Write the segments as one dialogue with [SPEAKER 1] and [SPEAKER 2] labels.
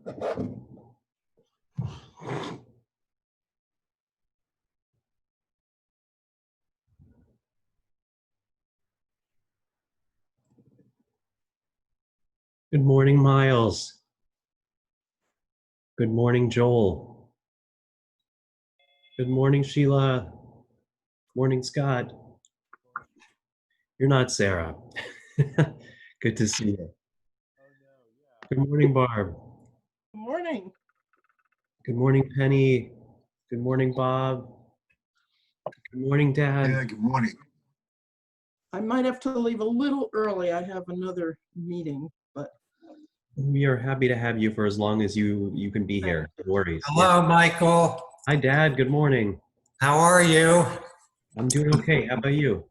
[SPEAKER 1] Good morning, Miles. Good morning, Joel. Good morning, Sheila. Morning, Scott. You're not Sarah. Good to see you. Good morning, Barb.
[SPEAKER 2] Good morning.
[SPEAKER 1] Good morning, Penny. Good morning, Bob. Good morning, Dad.
[SPEAKER 3] Yeah, good morning.
[SPEAKER 2] I might have to leave a little early. I have another meeting, but
[SPEAKER 1] We are happy to have you for as long as you can be here. No worries.
[SPEAKER 4] Hello, Michael.
[SPEAKER 1] Hi, Dad. Good morning.
[SPEAKER 4] How are you?
[SPEAKER 1] I'm doing okay. How about you?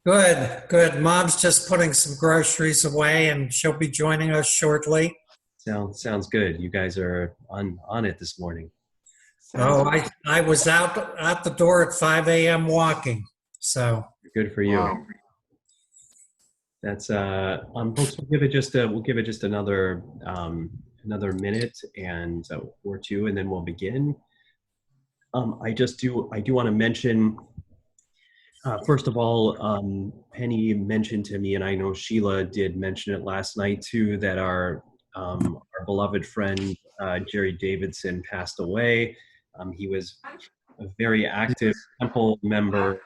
[SPEAKER 4] Good, good. Mom's just putting some groceries away and she'll be joining us shortly.
[SPEAKER 1] Sounds good. You guys are on it this morning.
[SPEAKER 4] Oh, I was out the door at 5 a.m. walking. So
[SPEAKER 1] Good for you.
[SPEAKER 3] Wow.
[SPEAKER 1] That's folks, we'll give it just another minute and or two, and then we'll begin. I do want to mention first of all, Penny mentioned to me, and I know Sheila did mention it last night too, that our beloved friend Jerry Davidson passed away. He was a very active temple member.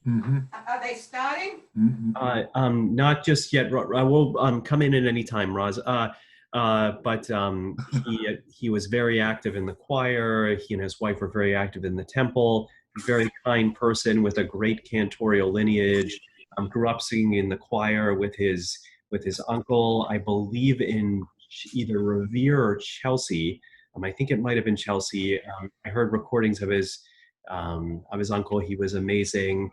[SPEAKER 3] Mm-hmm.
[SPEAKER 5] Are they starting?
[SPEAKER 3] Mm-hmm.
[SPEAKER 1] Not just yet. I will come in at any time, Roz. But he was very active in the choir. He and his wife were very active in the temple. Very kind person with a great cantorial lineage. Grew up singing in the choir with his uncle, I believe in either Revere or Chelsea. I think it might have been Chelsea. I heard recordings of his uncle. He was amazing.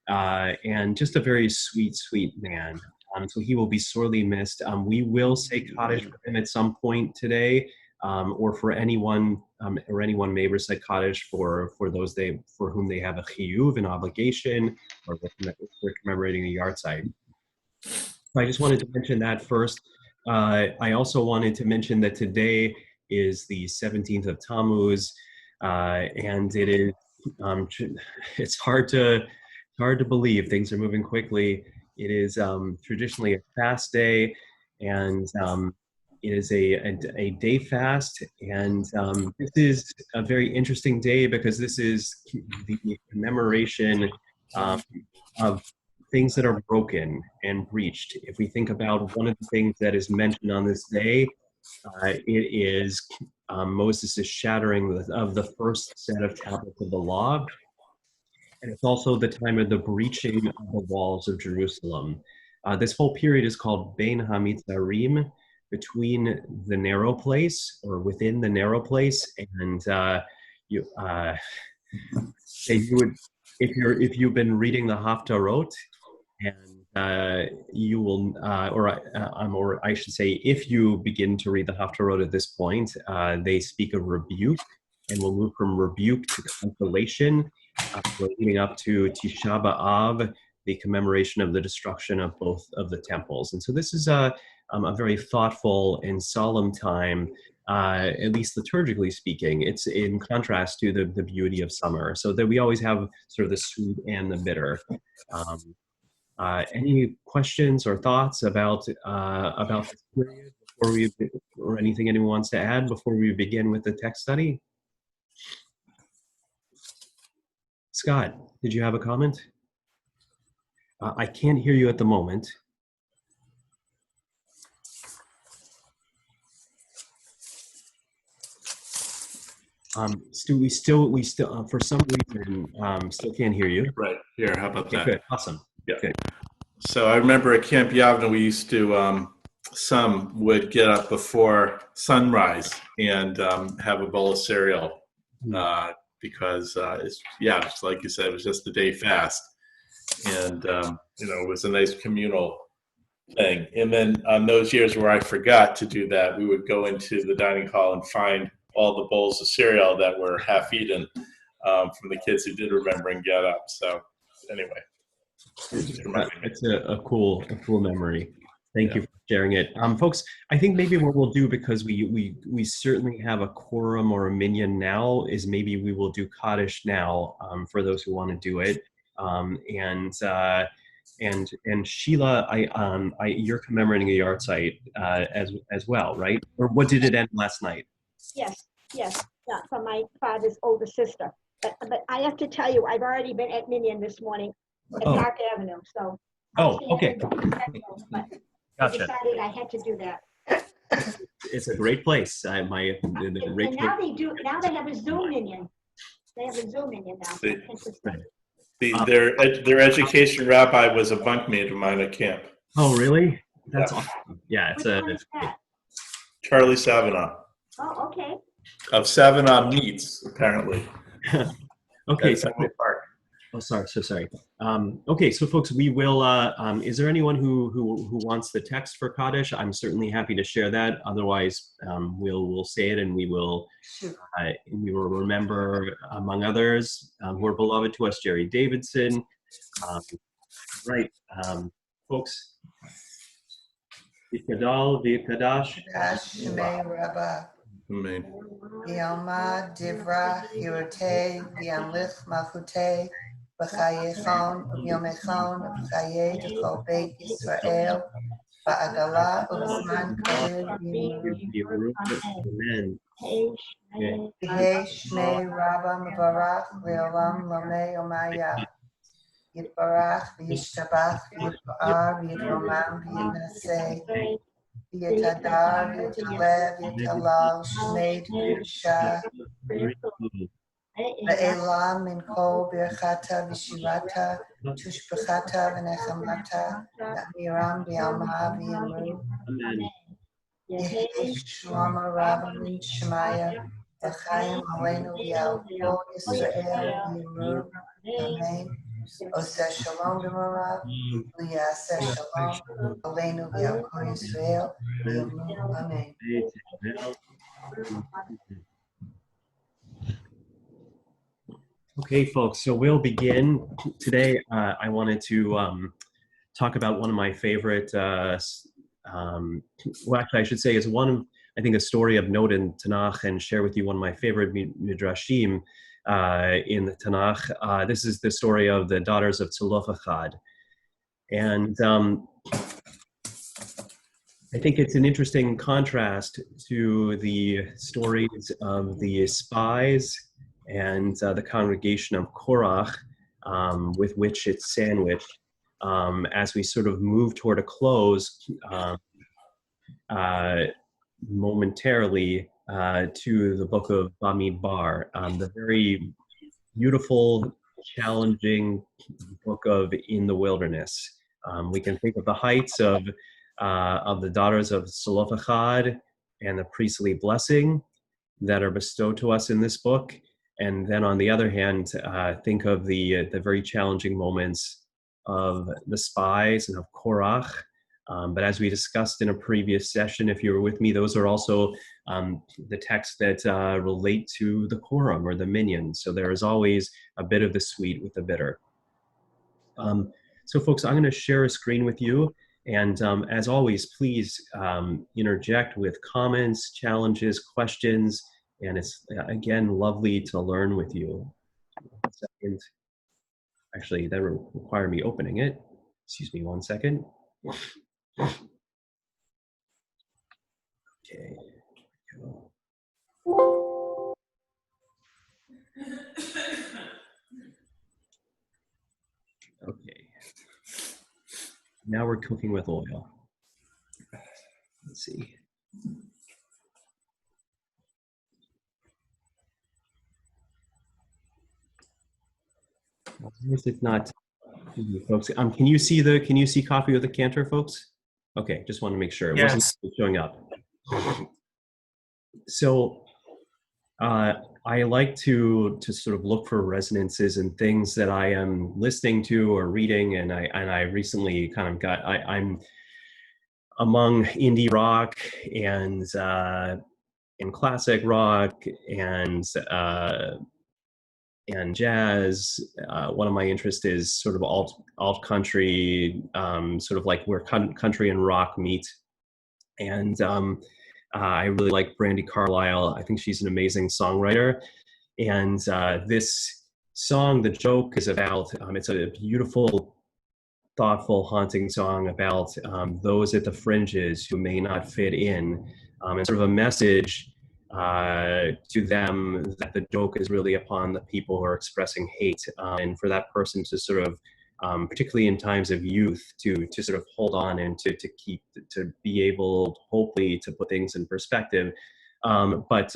[SPEAKER 1] And just a very sweet man. So he will be sorely missed. We will say Kaddish for him at some point today, or for anyone may recite Kaddish for those for whom they have a chiyuv, an obligation, or they're commemorating a yahrzeit. I just wanted to mention that first. I also wanted to mention that today is the 17th of Tammuz, and it is it's hard to believe. Things are moving quickly. It is traditionally a fast day, and it is a day fast. And this is a very interesting day because this is the commemoration of things that are broken and breached. If we think about one of the things that is mentioned on this day, it is Moses' shattering of the first set of tablets of the law. And it's also the time of the breaching of the walls of Jerusalem. This whole period is called Bein HaMitzarim, between the narrow place, or within the narrow place. And you would, if you've been reading the Haftarot, and you will, or I should say, if you begin to read the Haftarot at this point, they speak of rebuke, and we'll move from rebuke to consolation. We're leading up to Tisha B'Av, the commemoration of the destruction of both of the temples. And so this is a very thoughtful and solemn time, at least liturgically speaking. It's in contrast to the beauty of summer, so that we always have sort of the sweet and the bitter. Any questions or thoughts about this period or anything anyone wants to add before we begin with the text study? Scott, did you have a comment? I can't hear you at the moment. Stu, we still for some reason still can't hear you.
[SPEAKER 6] Right here. How about that?
[SPEAKER 1] Good. Awesome.
[SPEAKER 6] Yeah.
[SPEAKER 1] Good.
[SPEAKER 6] So I remember at Camp Yavna, we used to, some would get up before sunrise and have a bowl of cereal because it's, just like you said, it was just a day fast. And, it was a nice communal thing. And then on those years where I forgot to do that, we would go into the dining hall and find all the bowls of cereal that were half eaten from the kids who did remember and get up. So anyway.
[SPEAKER 1] It's a cool memory. Thank you for sharing it. Folks, I think maybe what we'll do, because we certainly have a quorum or a minion now, is maybe we will do Kaddish now for those who want to do it. And Sheila, you're commemorating a yard site as well, right? Or what did it end last night?
[SPEAKER 5] Yes, yeah, for my father's older sister. But I have to tell you, I've already been at Minion this morning at
[SPEAKER 1] Oh.
[SPEAKER 5] Park Avenue, so.
[SPEAKER 1] Oh, okay.
[SPEAKER 5] But I
[SPEAKER 1] Gotcha.
[SPEAKER 5] decided I had to do that.
[SPEAKER 1] It's a great place.
[SPEAKER 5] And now they have a Zoom Minion. They have a Zoom Minion now.
[SPEAKER 6] The-
[SPEAKER 5] Interesting.
[SPEAKER 6] Their education rabbi was a bunkmate of mine at camp,
[SPEAKER 1] Oh, really? That's awesome. Yeah,
[SPEAKER 5] Which one is that?
[SPEAKER 6] Charlie Savanaugh
[SPEAKER 5] Oh, okay.
[SPEAKER 6] of Savanaugh Meats, apparently.
[SPEAKER 1] Okay.
[SPEAKER 6] At Fenway Park.
[SPEAKER 1] Oh, sorry. Okay, so folks, we will. Is there anyone who wants the text for Kaddish? I'm certainly happy to share that. Otherwise, we'll say it, and we will remember, among others, who are beloved to us, Jerry Davidson. Right, folks. V'kadal v'kadash.
[SPEAKER 7] Shmei Rabbah,
[SPEAKER 6] Amen.
[SPEAKER 7] Yalma Divra Hirotei, Yamlich Malchutei, B'chayechon, Yomechon, B'chaye D'chol Beit Yisrael, Ba'agala, U'zman Kalil Yimru,
[SPEAKER 1] Amen.
[SPEAKER 7] Yehei Shmei Rabbah Mevarach, Le'olam Lamei Omaya, Yitbarach, V'yishtabach, V'yitba'ar, V'yitromam, V'yitnaseh, Yitadar, Yitalev, Yitalal, Shmeid, Yisha, Le'elam, Min Kol, Birchata, V'shivata, Tushbechata, V'nechamata, Na'miram, V'yalma, V'yamru,
[SPEAKER 1] Amen.
[SPEAKER 7] Yehi Shloma, Rabbanim, Shemaya, V'chaim, Aleinu, V'yal, Kol Yisrael, V'yamru, Amen. Oseh Shalom, V'morav, V'yaseh Shalom, Aleinu, V'yal, Kol Yisrael, V'yamru, Amen.
[SPEAKER 1] Okay, folks, so we'll begin. Today, I wanted to talk about one of my favorite, well, actually, I should say, is one of, I think, a story of note in Tanakh, and share with you one of my favorite midrashim in the Tanakh. This is the story of the daughters of Tzlofachad. And I think it's an interesting contrast to the stories of the spies and the congregation of Korach, with which it's sandwiched, as we sort of move toward a close momentarily to the book of Bamidbar, the very beautiful, challenging book of In the Wilderness. We can think of the heights of the daughters of Zelophehad and the priestly blessing that are bestowed to us in this book. And then on the other hand, think of the very challenging moments of the spies and of Korach. But as we discussed in a previous session, if you were with me, those are also the texts that relate to the quorum or the minyan. So there is always a bit of the sweet with the bitter. So folks, I'm going to share a screen with you. And as always, please interject with comments, challenges, questions. And it's, again, lovely to learn with you. Second. Actually, that will require me opening it. Excuse me 1 second. Okay. Okay. Now we're cooking with oil. Let's see. This is not, folks. Can you see Coffee with a Cantor, folks? Okay, just want to make sure it wasn't showing up. So I like to sort of look for resonances in things that I am listening to or reading, and I recently kind of I'm among indie rock and classic rock and jazz. One of my interests is sort of alt country, sort of like where country and rock meet. And I really like Brandi Carlile. I think she's an amazing songwriter. And this song, The Joke, is about, it's a beautiful, thoughtful, haunting song about those at the fringes who may not fit in, and sort of a message to them that the joke is really upon the people who are expressing hate, and for that person to sort of, particularly in times of youth, to sort of hold on and to be able, hopefully, to put things in perspective. But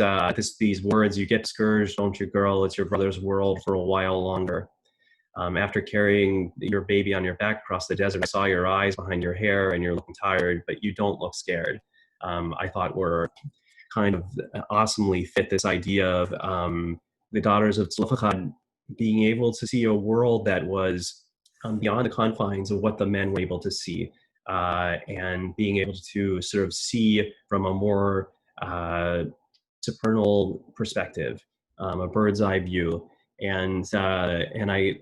[SPEAKER 1] these words, you get discouraged, don't you, girl? It's your brother's world for a while longer. After carrying your baby on your back across the desert, I saw your eyes behind your hair and you're looking tired, but you don't look scared. I thought were kind of awesomely fit this idea of the daughters of Tzlufachad being able to see a world that was beyond the confines of what the men were able to see, and being able to sort of see from a more supernal perspective, a bird's eye view. And I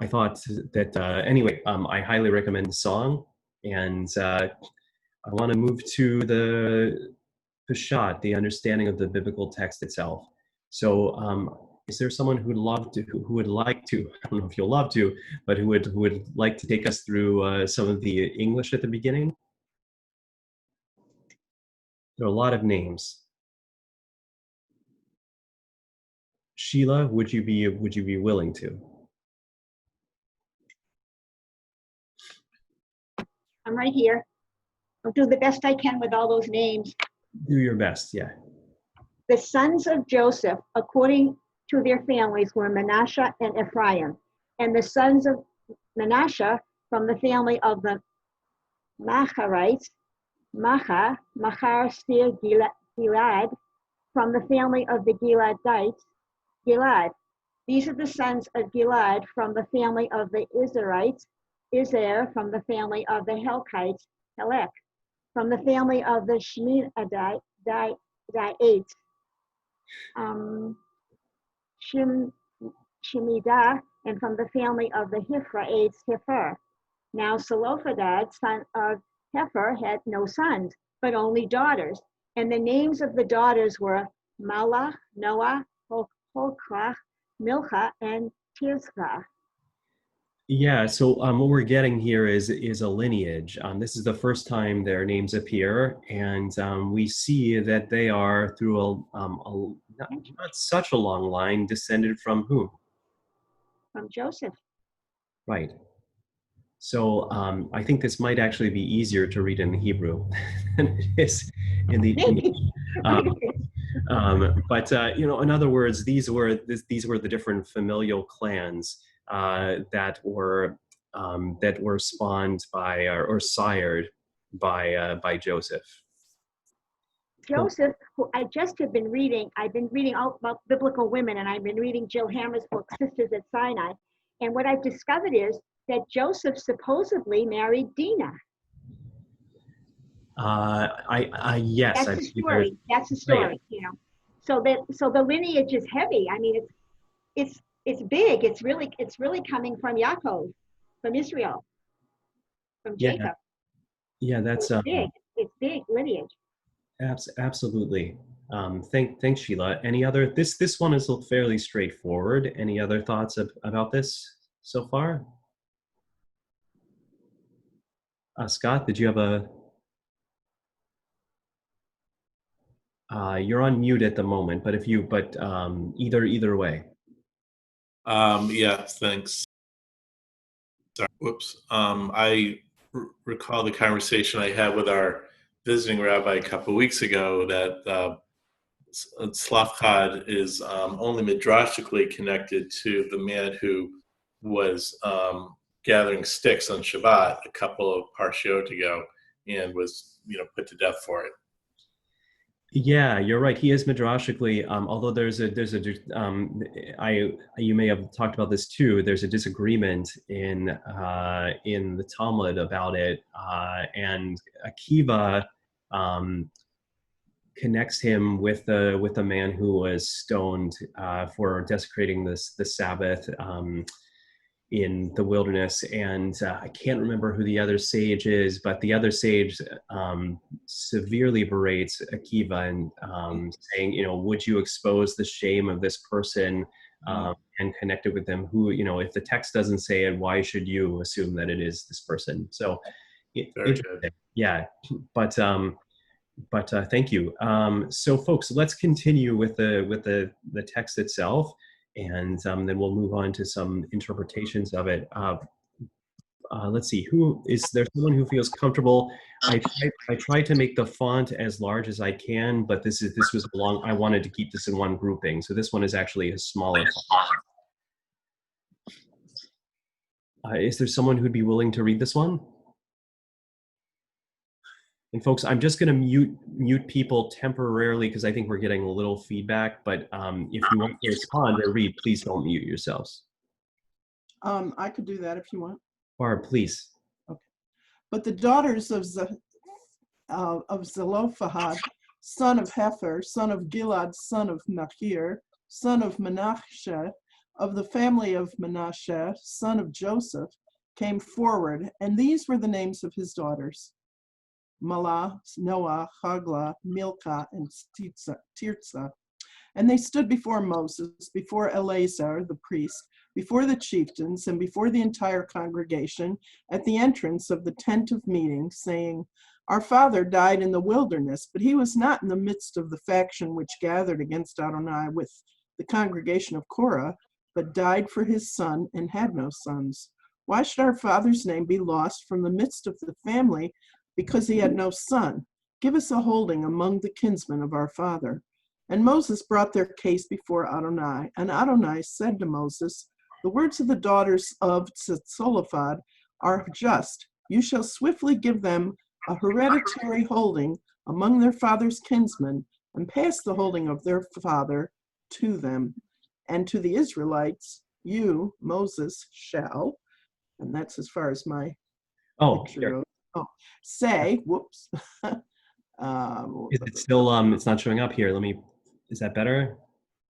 [SPEAKER 1] thought that anyway, I highly recommend the song, and I want to move to the Peshat, the understanding of the biblical text itself. So, is there someone who would like to? I don't know if you'll love to, but who would like to take us through some of the English at the beginning? There are a lot of names. Sheila, would you be willing to?
[SPEAKER 5] I'm right here. I'll do the best I can with all those names.
[SPEAKER 1] Do your best, yeah.
[SPEAKER 5] The sons of Joseph, according to their families, were Manasseh and Ephraim. And the sons of Manasseh from the family of the Macharites, Machar, Steer, Gilad, from the family of the Giladites, Gilad. These are the sons of Gilad from the family of the Izharites, Izer from the family of the Helkites, Helek, from the family of the Shemidaites, Shemidah, and from the family of the Hiphraites, Hepher. Now Zelophehad, son of Hepher, had no sons, but only daughters. And the names of the daughters were Malach, Noah, Holkrach, Milcha, and Tirzah.
[SPEAKER 1] Yeah, so what we're getting here is a lineage. This is the first time their names appear, and we see that they are through not such a long line, descended from whom?
[SPEAKER 5] From Joseph.
[SPEAKER 1] Right. So I think this might actually be easier to read in the Hebrew than it is in the English. But in other words, these were the different familial clans that were spawned by or sired by Joseph.
[SPEAKER 5] Joseph, who I just have been reading, I've been reading all about biblical women, and I've been reading Jill Hammer's book, Sisters at Sinai. And what I've discovered is that Joseph supposedly married Dinah.
[SPEAKER 1] Yes.
[SPEAKER 5] That's the story. That's the story. So the lineage is heavy. I mean, it's big. It's really coming from Yaakov, from Israel, from Jacob.
[SPEAKER 1] Yeah, that's
[SPEAKER 5] big. It's big lineage.
[SPEAKER 1] Absolutely. Thanks, Sheila. Any other? This one is fairly straightforward. Any other thoughts about this so far? Scott, did you have a? You're on mute at the moment, but either way.
[SPEAKER 6] Yeah, thanks. Sorry, whoops. I recall the conversation I had with our visiting rabbi a couple of weeks ago that Tzlafchad is only midrashically connected to the man who was gathering sticks on Shabbat a couple of parshiot ago and was put to death for it.
[SPEAKER 1] Yeah, you're right. He is midrashically, although you may have talked about this too. There's a disagreement in the Talmud about it, and Akiva connects him with the man who was stoned for desecrating the Sabbath in the wilderness. And I can't remember who the other sage is, but the other sage severely berates Akiva and saying, would you expose the shame of this person and connect it with them? Who, if the text doesn't say it, why should you assume that it is this person? So,
[SPEAKER 6] Very good.
[SPEAKER 1] yeah, but thank you. So, folks, let's continue with the text itself, and then we'll move on to some interpretations of it. Let's see. Who is there? Someone who feels comfortable? I try to make the font as large as I can, but this was long. I wanted to keep this in one grouping, so this one is actually a smaller font. Is there someone who'd be willing to read this one? And folks, I'm just going to mute people temporarily because I think we're getting a little feedback. But if you want to respond or read, please don't mute yourselves.
[SPEAKER 2] I could do that if you want.
[SPEAKER 1] Barb, please.
[SPEAKER 2] Okay. But the daughters of Zelophehad, son of Hefer, son of Gilad, son of Machir, son of Menashe, of the family of Menashe, son of Joseph, came forward, and these were the names of his daughters: Malah, Noah, Hagla, Milcah, and Tirzah. And they stood before Moses, before Eleazar the priest, before the chieftains, and before the entire congregation at the entrance of the tent of meeting, saying, Our father died in the wilderness, but he was not in the midst of the faction which gathered against Adonai with the congregation of Korah, but died for his son and had no sons. Why should our father's name be lost from the midst of the family because he had no son? Give us a holding among the kinsmen of our father. And Moses brought their case before Adonai. And Adonai said to Moses, The words of the daughters of Zelophehad are just. You shall swiftly give them a hereditary holding among their father's kinsmen, and pass the holding of their father to them. And to the Israelites, you, Moses, shall, and that's as far as my picture goes. Oh, say, whoops.
[SPEAKER 1] Is it still, it's not showing up here. Is that better?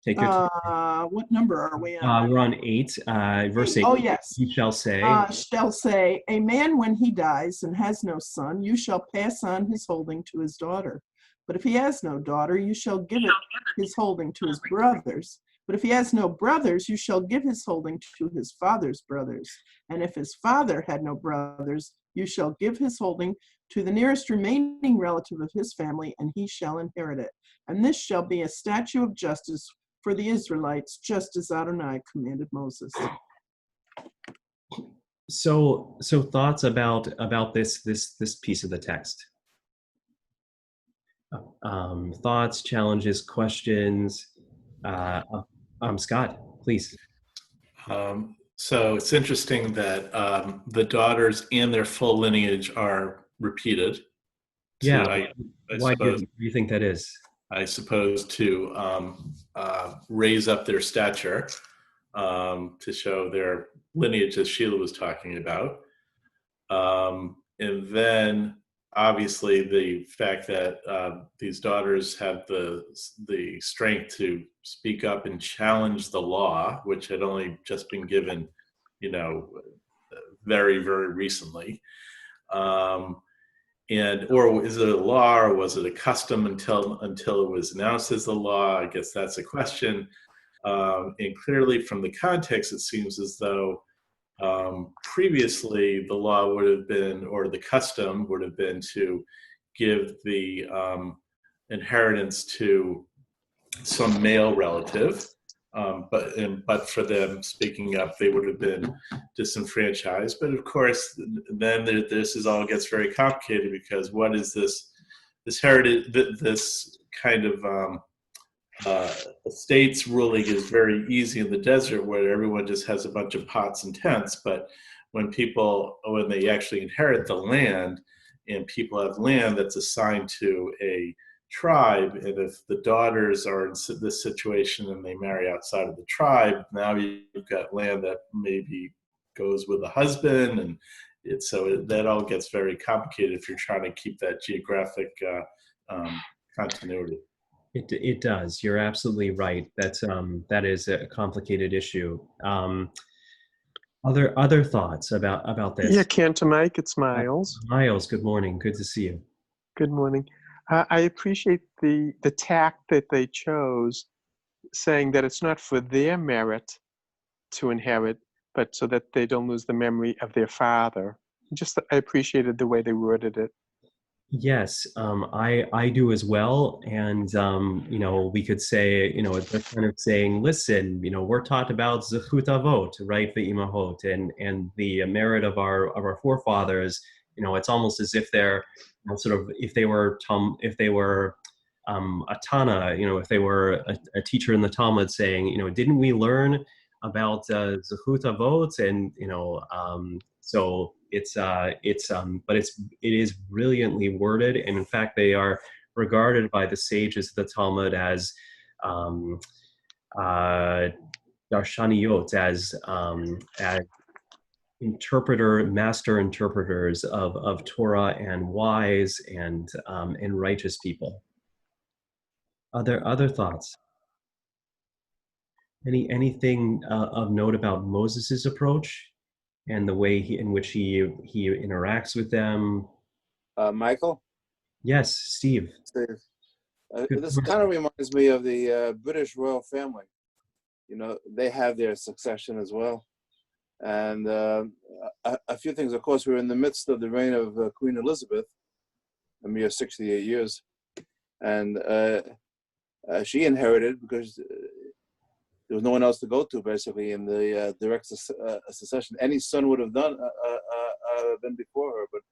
[SPEAKER 1] Take your time.
[SPEAKER 2] What number are we on?
[SPEAKER 1] We're on 8, verse 8.
[SPEAKER 2] Oh, yes.
[SPEAKER 1] You shall say.
[SPEAKER 2] Shall say, a man when he dies and has no son, you shall pass on his holding to his daughter. But if he has no daughter, you shall give it his holding to his brothers. But if he has no brothers, you shall give his holding to his father's brothers. And if his father had no brothers, you shall give his holding to the nearest remaining relative of his family, and he shall inherit it. And this shall be a statute of justice for the Israelites, just as Adonai commanded Moses.
[SPEAKER 1] So thoughts about this piece of the text. Thoughts, challenges, questions. Scott, please.
[SPEAKER 6] So it's interesting that the daughters and their full lineage are repeated.
[SPEAKER 1] Yeah. Why do you think that is?
[SPEAKER 6] I suppose to raise up their stature, to show their lineage, as Sheila was talking about. And then obviously the fact that these daughters have the strength to speak up and challenge the law, which had only just been given, very, very recently. Or is it a law, or was it a custom until it was announced as the law? I guess that's a question. And clearly from the context, it seems as though previously the law would have been, or the custom would have been, to give the inheritance to some male relative. But for them speaking up, they would have been disenfranchised. But of course, then this all gets very complicated, because what is this heritage? This kind of estates ruling is very easy in the desert, where everyone just has a bunch of pots and tents. But when they actually inherit the land, and people have land that's assigned to a tribe, and if the daughters are in this situation and they marry outside of the tribe, now you've got land that maybe goes with a husband, and that all gets very complicated if you're trying to keep that geographic continuity.
[SPEAKER 1] It does. You're absolutely right. That is a complicated issue. Other thoughts about this?
[SPEAKER 3] Yeah, Cantor Mike, it's Miles.
[SPEAKER 1] Miles, good morning. Good to see you.
[SPEAKER 3] Good morning. I appreciate the tact that they chose, saying that it's not for their merit to inherit, but so that they don't lose the memory of their father. I appreciated the way they worded it.
[SPEAKER 1] Yes, I do as well. And, we could say, they're kind of saying, listen, we're taught about zechut avot, right, the imahot, and the merit of our forefathers. It's almost as if they're sort of, if they were a Tana, if they were a teacher in the Talmud saying, didn't we learn about zechut avot? And, so but it is brilliantly worded, and in fact they are regarded by the sages of the Talmud as darshaniyot, as master interpreters of Torah, and wise and righteous people. Other thoughts? Anything of note about Moses's approach and the way in which he interacts with them?
[SPEAKER 8] Michael?
[SPEAKER 1] Yes, Steve.
[SPEAKER 8] Steve.
[SPEAKER 1] Good
[SPEAKER 8] This
[SPEAKER 1] morning.
[SPEAKER 8] kind of reminds me of the British royal family. They have their succession as well. And a few things, of course, we're in the midst of the reign of Queen Elizabeth, a mere 68 years. And she inherited because there was no one else to go to, basically, in the direct succession. Any son would have been before her, but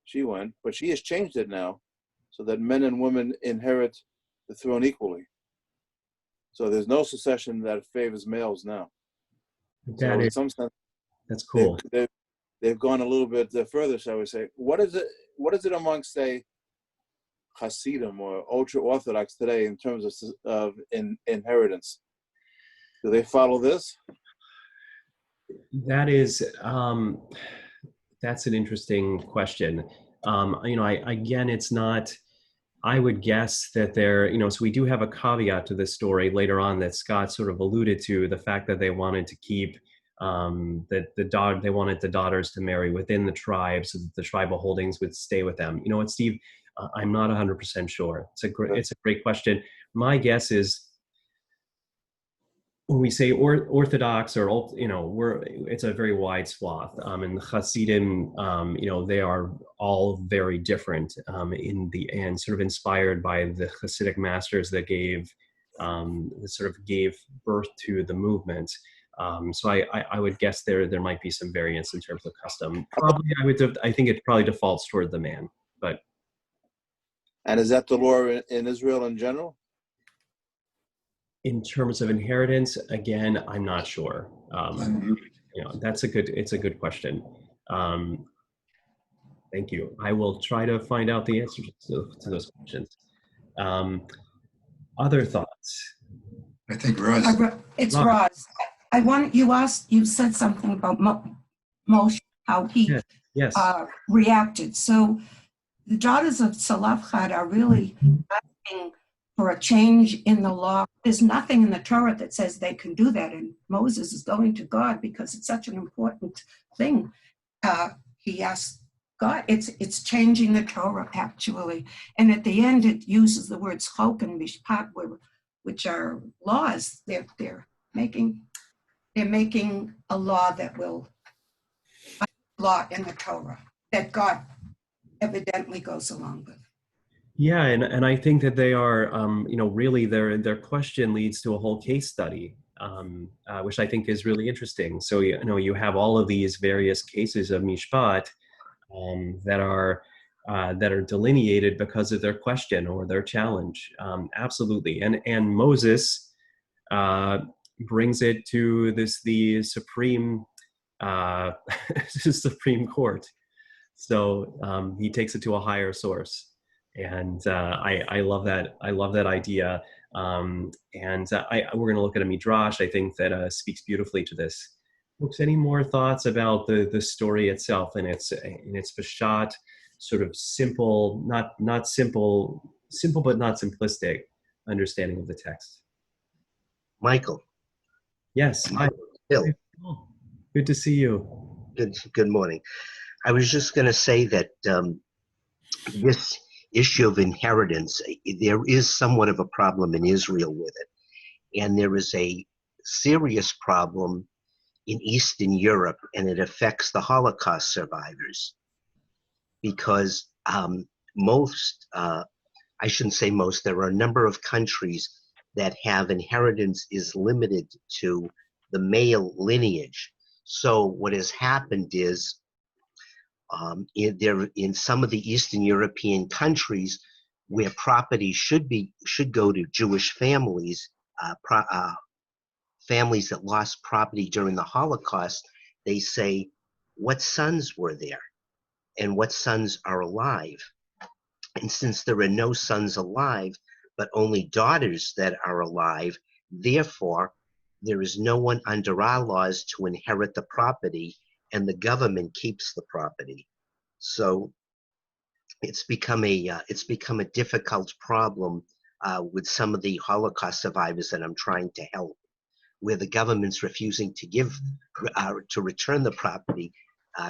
[SPEAKER 8] she went. But she has changed it now so that men and women inherit the throne equally. So there's no succession that favors males now. So in some sense,
[SPEAKER 1] That's cool.
[SPEAKER 8] They've gone a little bit further, shall we say. What is it amongst, say, Hasidim or ultra-Orthodox today in terms of inheritance? Do they follow this?
[SPEAKER 1] That's an interesting question. It's not, I would guess that so we do have a caveat to this story later on that Scott sort of alluded to, the fact that they wanted to keep, they wanted the daughters to marry within the tribe so that the tribal holdings would stay with them. You know what, Steve? I'm not 100% sure. It's a great question. My guess is, when we say Orthodox, or it's a very wide swath. And the Hasidim, they are all very different and sort of inspired by the Hasidic masters that gave birth to the movement. So I would guess there might be some variance in terms of custom. Probably I think it probably defaults toward the man, but.
[SPEAKER 8] And is that the law in Israel in general?
[SPEAKER 1] In terms of inheritance, again, I'm not sure. It's a good question. Thank you. I will try to find out the answers to those questions. Other thoughts?
[SPEAKER 9] I think Roz.
[SPEAKER 10] It's Roz. You said something about Moshe, how he
[SPEAKER 1] Yes.
[SPEAKER 10] reacted. So the daughters of Salafchad are really asking for a change in the law. There's nothing in the Torah that says they can do that. And Moses is going to God because it's such an important thing. He asked God, it's changing the Torah, actually. And at the end, it uses the words chok and mishpat, which are laws. They're making a law that will, law in the Torah that God evidently goes along with.
[SPEAKER 1] Yeah, and I think that they are, really their question leads to a whole case study, which I think is really interesting. So, you have all of these various cases of mishpat that are delineated because of their question or their challenge. Absolutely, and Moses brings it to the Supreme Supreme Court. So he takes it to a higher source. And I love that. I love that idea. We're going to look at a midrash, I think, that speaks beautifully to this. Folks, any more thoughts about the story itself and its Peshat, sort of simple, not simple simple but not simplistic understanding of the text.
[SPEAKER 9] Michael,
[SPEAKER 1] Yes. Hi.
[SPEAKER 9] Bill,
[SPEAKER 1] Good to see you.
[SPEAKER 9] good morning. I was just going to say that this issue of inheritance, there is somewhat of a problem in Israel with it. And there is a serious problem in Eastern Europe, and it affects the Holocaust survivors. Because I shouldn't say most, there are a number of countries that have inheritance is limited to the male lineage. So what has happened is in some of the Eastern European countries where property should go to Jewish families, families that lost property during the Holocaust, they say, what sons were there and what sons are alive? And since there are no sons alive, but only daughters that are alive, therefore, there is no one under our laws to inherit the property, and the government keeps the property. So it's become a difficult problem with some of the Holocaust survivors that I'm trying to help, where the government's refusing to return the property,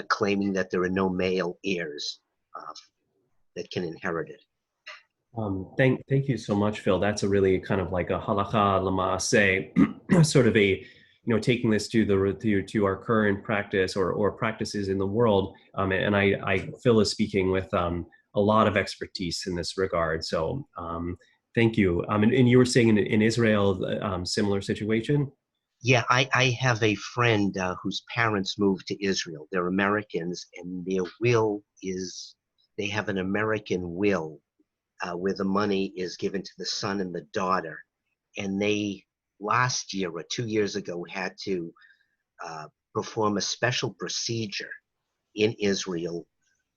[SPEAKER 9] claiming that there are no male heirs that can inherit it.
[SPEAKER 1] Thank you so much, Phil. That's a really kind of like a halakha l'maaseh, sort of a, taking this to our current practice or practices in the world. And Phil is speaking with a lot of expertise in this regard. So thank you. And you were saying in Israel, similar situation?
[SPEAKER 9] Yeah, I have a friend whose parents moved to Israel. They're Americans, and their will is, they have an American will where the money is given to the son and the daughter. And they, last year or 2 years ago, had to perform a special procedure in Israel,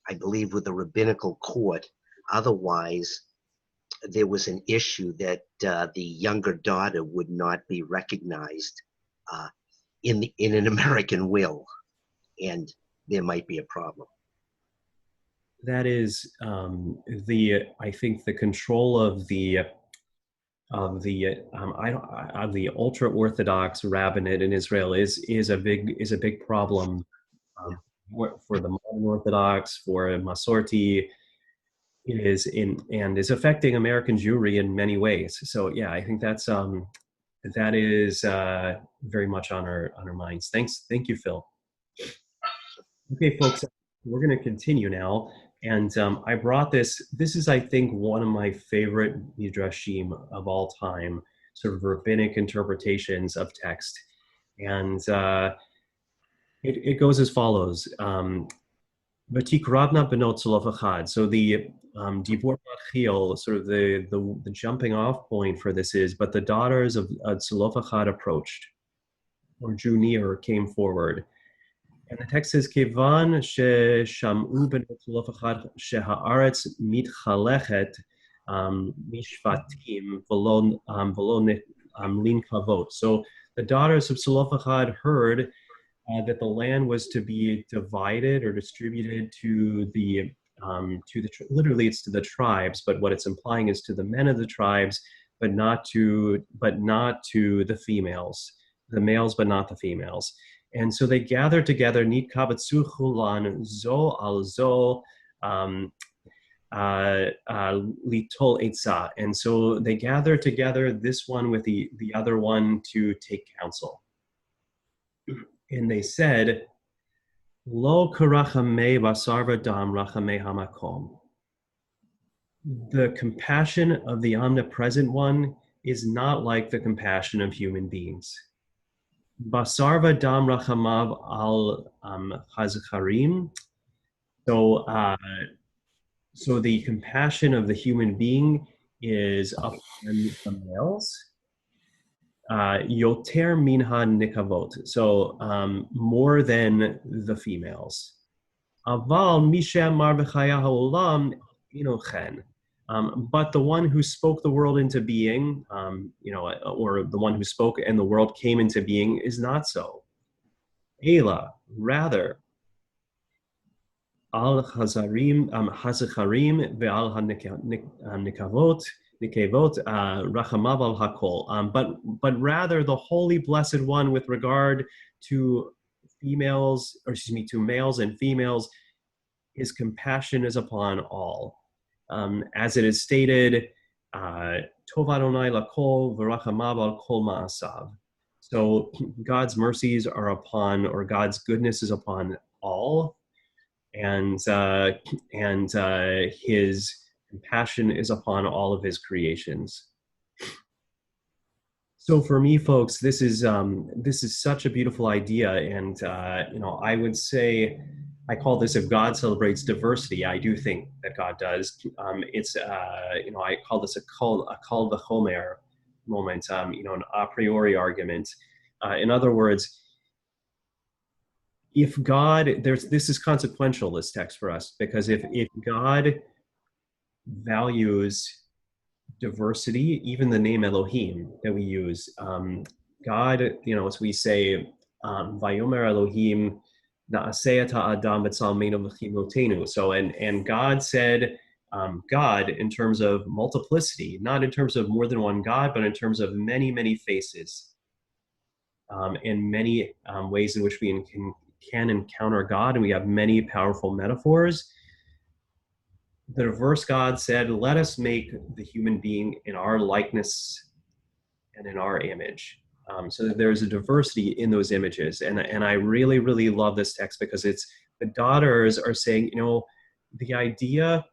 [SPEAKER 9] I believe with the rabbinical court. Otherwise, there was an issue that the younger daughter would not be recognized in an American will, and there might be a problem.
[SPEAKER 1] That is I think the control of the ultra Orthodox rabbinate in Israel is a big problem for the modern Orthodox, for Masorti. It is is affecting American Jewry in many ways. So yeah, I think that is very much on our minds. Thank you, Phil. Okay, folks, we're going to continue now. And I brought this is, I think, one of my favorite midrashim of all time, sort of rabbinic interpretations of text. And it goes as follows. V'tikravna benot Tzlofachad. So the Dibur Machil, sort of the jumping off point for this is, but the daughters of Tzlofachad approached, or drew near, or came forward. And the text says, Kevan shesham'u benot Tzlofachad sheha'aretz mitchalechet mishvatim v'lo lin kavot. So the daughters of Tzlofachad heard that the land was to be divided or distributed to literally it's to the tribes, but what it's implying is to the men of the tribes, but not to the females, the males, but not the females. And so they gathered together, nit kavatsu chulan zo al zo litol etza. And so they gathered together, this one with the other one, to take counsel. And they said, Lo karachame basarva dam rachame hamakom. The compassion of the omnipresent one is not like the compassion of human beings. Basarva dam rachamav al hazcharim. So the compassion of the human being is upon the males. Yoter minha nikavot, so more than the females. Aval misha mar v'chaya ha'olam inochen. But the one who spoke the world into being, or the one who spoke and the world came into being, is not so. Ela, rather, al hazarim hazacharim ve'al nikavot rachamav al hakol. But rather the Holy Blessed One with regard to females, or excuse me, to males and females, his compassion is upon all. As it is stated, Tov Adonai lakol v'rachamav al kol ma'asav. So God's mercies are upon, or God's goodness is upon all, and his compassion is upon all of his creations. So for me, folks, this is such a beautiful idea, and I would say, I call this, if God celebrates diversity. I do think that God does. It's I call this a kol v'chomer moment. An a priori argument. In other words, if God, this is consequential, this text for us, because if God values diversity, even the name Elohim that we use, God, as we say, Vayomer Elohim na'aseh et ha'adam b'tzalmenu v'chilotenu. So, and God said, God in terms of multiplicity, not in terms of more than one God, but in terms of many, many faces, and many ways in which we can encounter God, and we have many powerful metaphors. The diverse God said, let us make the human being in our likeness and in our image. So that there's a diversity in those images. And I really, really love this text, because it's, the daughters are saying, the idea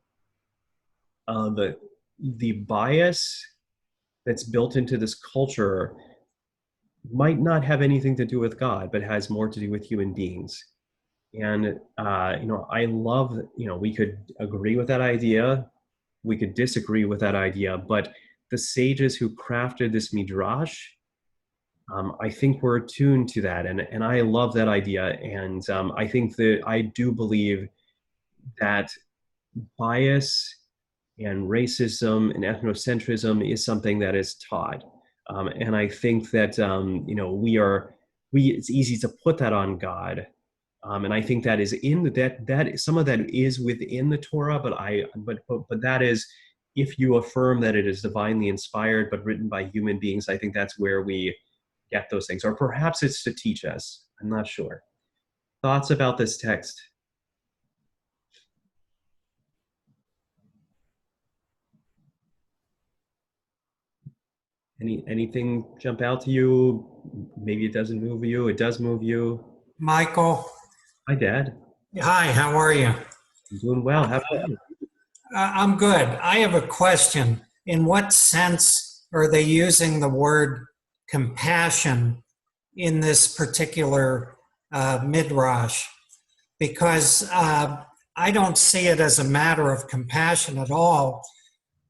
[SPEAKER 1] of the bias that's built into this culture might not have anything to do with God, but has more to do with human beings. And, I love, we could agree with that idea. We could disagree with that idea, but the sages who crafted this midrash, I think we're attuned to that. And I love that idea. And I think that I do believe that bias and racism and ethnocentrism is something that is taught. And I think that, it's easy to put that on God. And I think that is that some of that is within the Torah, but that is, if you affirm that it is divinely inspired but written by human beings, I think that's where we get those things. Or perhaps it's to teach us. I'm not sure. Thoughts about this text? Anything jump out to you? Maybe it doesn't move you. It does move you.
[SPEAKER 4] Michael.
[SPEAKER 1] Hi, Dad.
[SPEAKER 4] Hi, how are you?
[SPEAKER 1] I'm doing well. How about you?
[SPEAKER 4] I'm good. I have a question. In what sense are they using the word compassion in this particular midrash? Because I don't see it as a matter of compassion at all.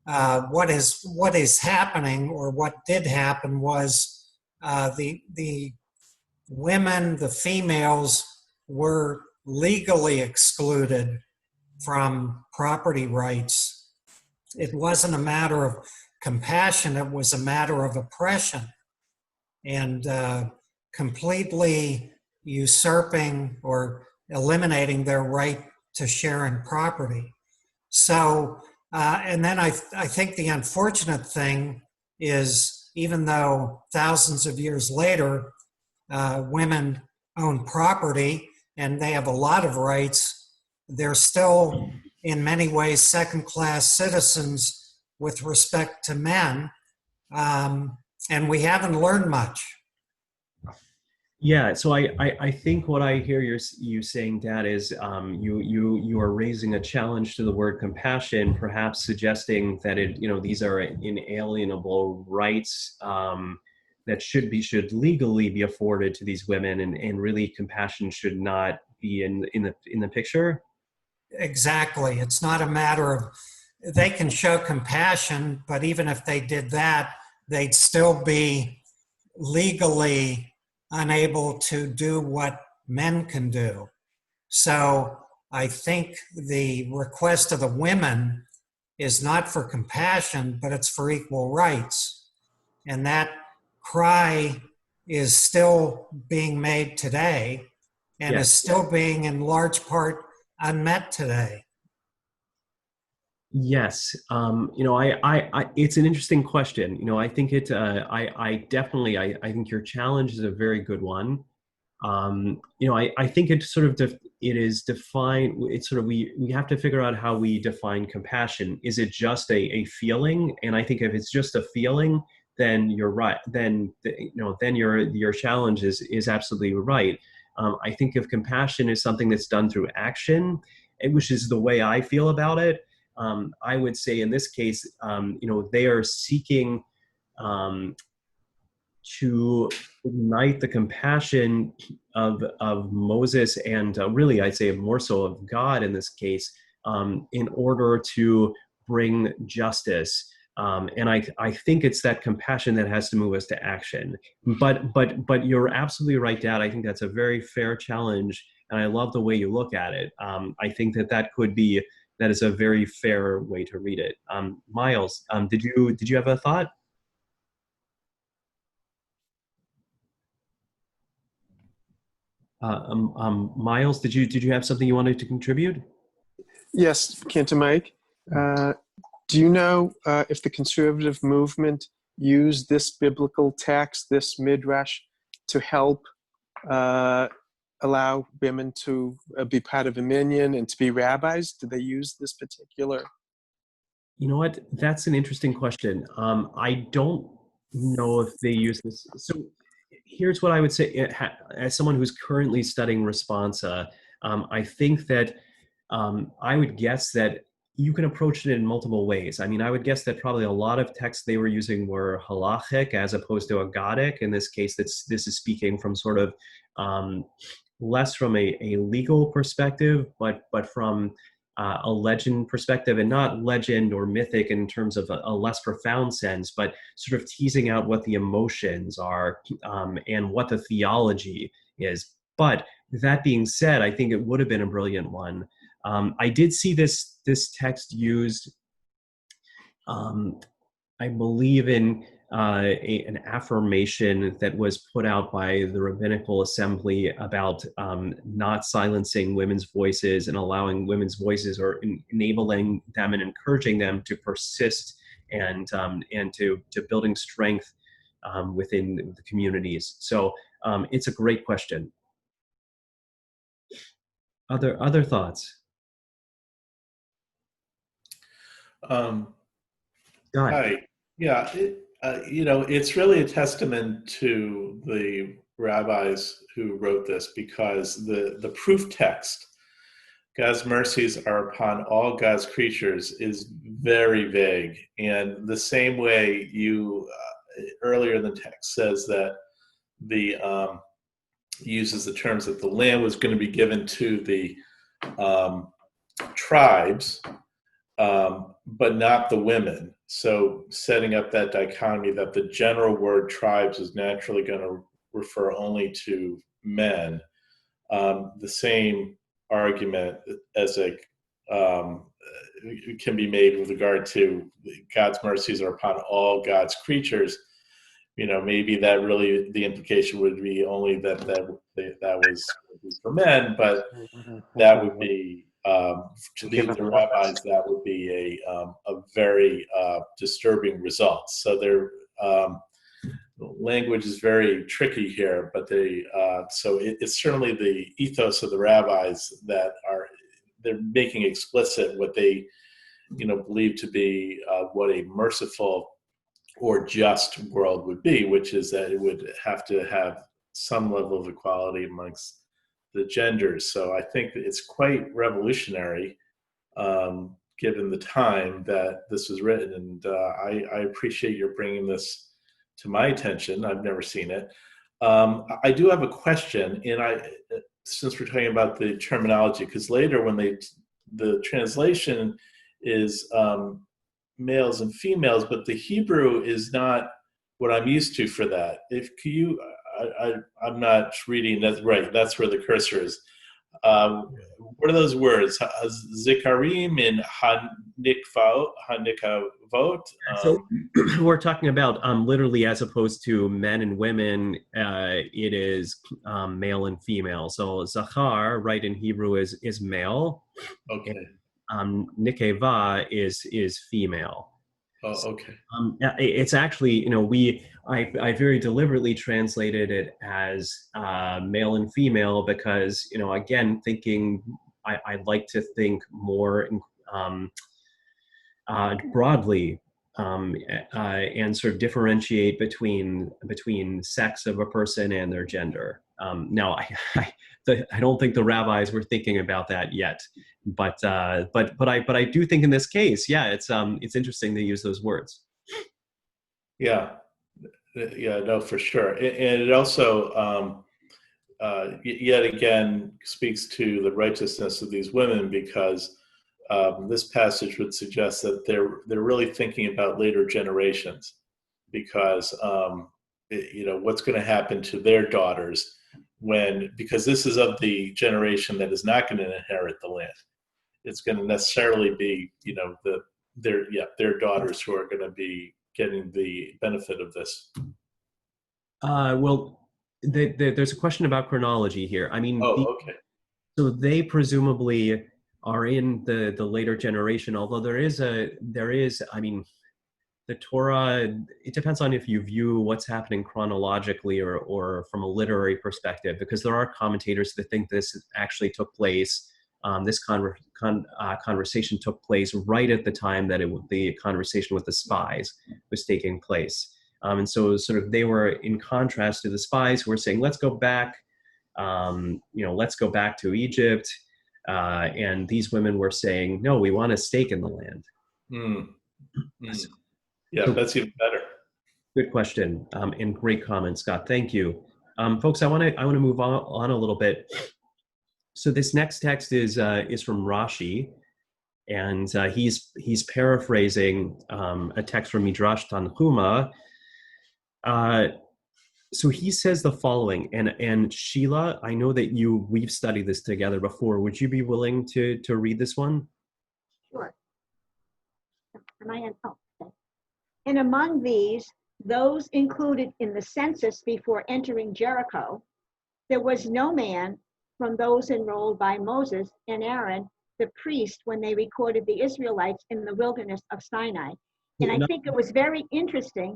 [SPEAKER 4] What is happening, or what did happen, was the women, the females, were legally excluded from property rights. It wasn't a matter of compassion, it was a matter of oppression, and completely usurping or eliminating their right to share in property. So, and then I think the unfortunate thing is, even though thousands of years later, women own property and they have a lot of rights, they're still in many ways second-class citizens with respect to men, and we haven't learned much.
[SPEAKER 1] Yeah, so I think what I hear you saying, Dad, is you are raising a challenge to the word compassion, perhaps suggesting that these are inalienable rights that should legally be afforded to these women, and really compassion should not be in the picture.
[SPEAKER 4] Exactly. It's not a matter of, they can show compassion, but even if they did that, they'd still be legally unable to do what men can do. So I think the request of the women is not for compassion, but it's for equal rights. And that cry is still being made today, and is still being in large part unmet today?
[SPEAKER 1] Yes, it's an interesting question. I think I definitely, I think your challenge is a very good one. I think it sort of, it is defined, it's sort of, we have to figure out how we define compassion. Is it just a feeling? And I think if it's just a feeling, then you're right. Then, then your challenge is absolutely right. I think if compassion is something that's done through action, which is the way I feel about it, I would say in this case, they are seeking to ignite the compassion of Moses and really, I'd say more so of God in this case, in order to bring justice. And I think it's that compassion that has to move us to action. But you're absolutely right, Dad. I think that's a very fair challenge, and I love the way you look at it. I think that is a very fair way to read it. Miles, did you have a thought? Miles, did you have something you wanted to contribute?
[SPEAKER 3] Yes, Cantor Mike. Do you know if the conservative movement used this biblical text, this midrash, to help allow women to be part of a minyan and to be rabbis? Did they use this particular?
[SPEAKER 1] You know what? That's an interesting question. I don't know if they use this. So here's what I would say. As someone who's currently studying responsa, I think that I would guess that you can approach it in multiple ways. I mean, I would guess that probably a lot of texts they were using were halachic as opposed to agadic. In this case, this is speaking from sort of less from a legal perspective, but from a legend perspective, and not legend or mythic in terms of a less profound sense, but sort of teasing out what the emotions are and what the theology is. But that being said, I think it would have been a brilliant one. I did see this text used, I believe, in an affirmation that was put out by the Rabbinical Assembly about not silencing women's voices and allowing women's voices, or enabling them and encouraging them to persist and to building strength within the communities. So it's a great question. Other thoughts?
[SPEAKER 6] Hi. Yeah, it's really a testament to the rabbis who wrote this, because the proof text, God's mercies are upon all God's creatures, is very vague. And the same way you earlier in the text says that the uses the terms that the land was going to be given to the tribes, but not the women. So setting up that dichotomy that the general word tribes is naturally going to refer only to men. The same argument can be made with regard to God's mercies are upon all God's creatures. Maybe that really the implication would be only that was for men, but that would be to the rabbis, that would be a very disturbing result. So their language is very tricky here, but it's certainly the ethos of the rabbis that they're making explicit what they believe to be what a merciful or just world would be, which is that it would have to have some level of equality amongst the genders. So I think that it's quite revolutionary given the time that this was written. And I appreciate your bringing this to my attention. I've never seen it. I do have a question, and since we're talking about the terminology, because later when the translation is males and females, but the Hebrew is not what I'm used to for that. I'm not reading that right. That's where the cursor is. What are those words? Zikarim and Hanikavot.
[SPEAKER 1] So we're talking about literally, as opposed to men and women, it is male and female. So Zachar, right, in Hebrew is male.
[SPEAKER 6] Okay.
[SPEAKER 1] Nikeva is female.
[SPEAKER 6] Oh, okay.
[SPEAKER 1] It's actually, I very deliberately translated it as male and female because, again, I like to think more broadly and sort of differentiate between sex of a person and their gender. Now, I don't think the rabbis were thinking about that yet, but I do think in this case, yeah, it's interesting to use those words.
[SPEAKER 6] Yeah, no, for sure, and it also yet again speaks to the righteousness of these women because this passage would suggest that they're really thinking about later generations because what's going to happen to their daughters because this is of the generation that is not going to inherit the land. It's going to necessarily be their daughters who are going to be getting the benefit of this.
[SPEAKER 1] Well, there's a question about chronology here. I mean,
[SPEAKER 6] okay.
[SPEAKER 1] So they presumably are in the later generation, although there is I mean, the Torah, it depends on if you view what's happening chronologically or from a literary perspective, because there are commentators that think this actually took place, this conversation took place right at the time that the conversation with the spies was taking place. And so sort of they were in contrast to the spies who were saying, let's go back, let's go back to Egypt. And these women were saying, no, we want a stake in the land.
[SPEAKER 6] Yeah, so, that's even better.
[SPEAKER 1] Good question and great comment, Scott. Thank you, folks. I want to move on a little bit. So this next text is from Rashi, and he's paraphrasing a text from Midrash Tanhuma. So he says the following, and Sheila, I know that we've studied this together before. Would you be willing to read this one?
[SPEAKER 5] Sure. Am I in? Oh, okay. And among these, those included in the census before entering Jericho, there was no man from those enrolled by Moses and Aaron, the priest, when they recorded the Israelites in the wilderness of Sinai. And I think it was very interesting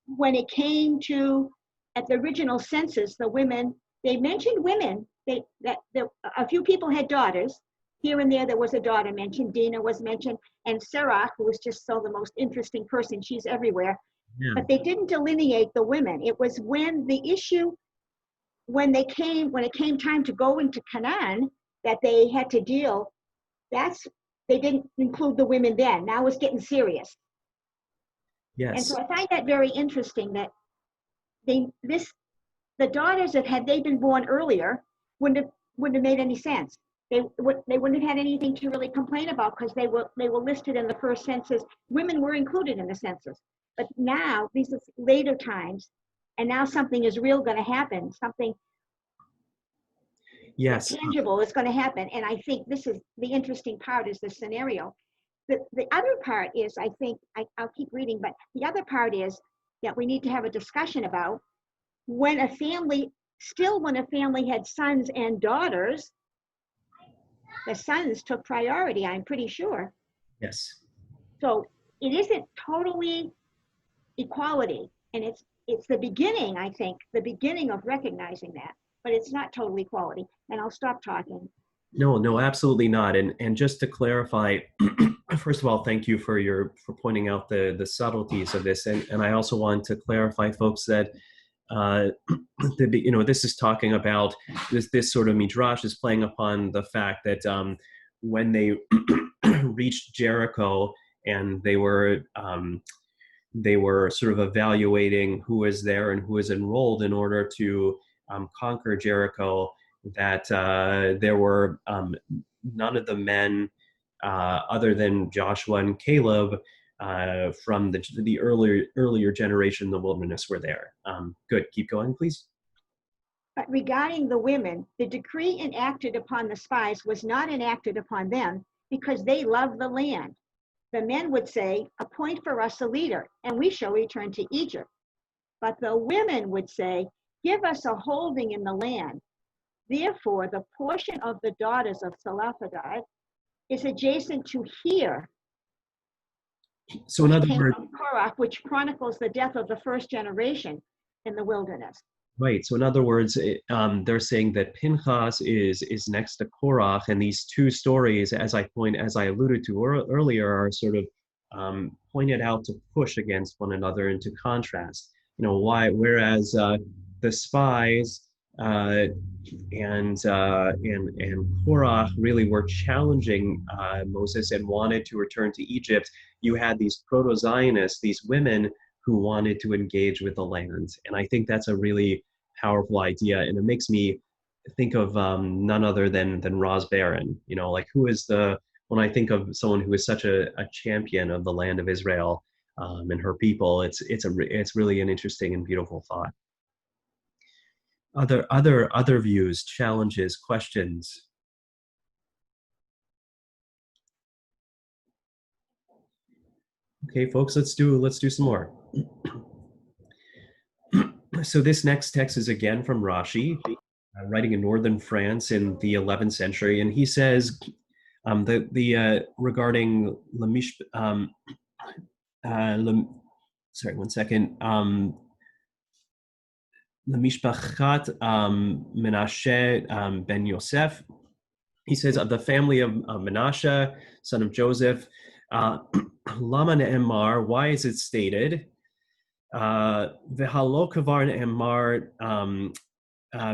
[SPEAKER 5] when it came to, at the original census, the women, they mentioned women, a few people had daughters. Here and there was a daughter mentioned, Dinah was mentioned, and Sarah, who was just the most interesting person, she's everywhere. Yeah. But they didn't delineate the women. It was when it came time to go into Canaan, that they had to deal, they didn't include the women then. Now it's getting serious.
[SPEAKER 1] Yes.
[SPEAKER 5] And so I find that very interesting that the daughters that had they been born earlier wouldn't have made any sense. They wouldn't have had anything to really complain about because they were listed in the first census. Women were included in the census, but now these are later times, and now something is real going to happen. Something tangible is going to happen, and I think this is the interesting part. Is the scenario. The other part is, I think, I'll keep reading, but the other part is that we need to have a discussion about when a family had sons and daughters, the sons took priority, I'm pretty sure.
[SPEAKER 1] Yes.
[SPEAKER 5] So it isn't totally equality, and it's the beginning, I think, the beginning of recognizing that, but it's not total equality. And I'll stop talking.
[SPEAKER 1] No, absolutely not. And just to clarify, first of all, thank you for pointing out the subtleties of this. And I also want to clarify, folks, that this is talking about this sort of midrash is playing upon the fact that when they reached Jericho and they were sort of evaluating who was there and who was enrolled in order to conquer Jericho, that there were none of the men other than Joshua and Caleb from the earlier generation in the wilderness were there. Good, keep going, please.
[SPEAKER 5] But regarding the women, the decree enacted upon the spies was not enacted upon them because they love the land. The men would say, appoint for us a leader, and we shall return to Egypt. But the women would say, give us a holding in the land. Therefore, the portion of the daughters of Zelophehad is adjacent to here,
[SPEAKER 1] So in other
[SPEAKER 5] came
[SPEAKER 1] words,
[SPEAKER 5] from Korah, which chronicles the death of the first generation in the wilderness.
[SPEAKER 1] right. So in other words, they're saying that Pinchas is next to Korach, and these two stories, as I alluded to earlier, are sort of pointed out to push against one another and to contrast. You know why? Whereas the spies and Korach really were challenging Moses and wanted to return to Egypt, you had these proto-Zionists, these women who wanted to engage with the land. And I think that's a really powerful idea. And it makes me think of none other than Roz Barron. You know, like when I think of someone who is such a champion of the land of Israel and her people, it's really an interesting and beautiful thought. Other views, challenges, questions? Okay, folks, let's do some more. So this next text is again from Rashi, writing in northern France in the 11th century, and he says regarding sorry, one second. Lemishpachat Menashe ben Yosef. He says of the family of Menashe, son of Joseph. Lama ne'emar, why is it stated? V'halo kavar ne'emar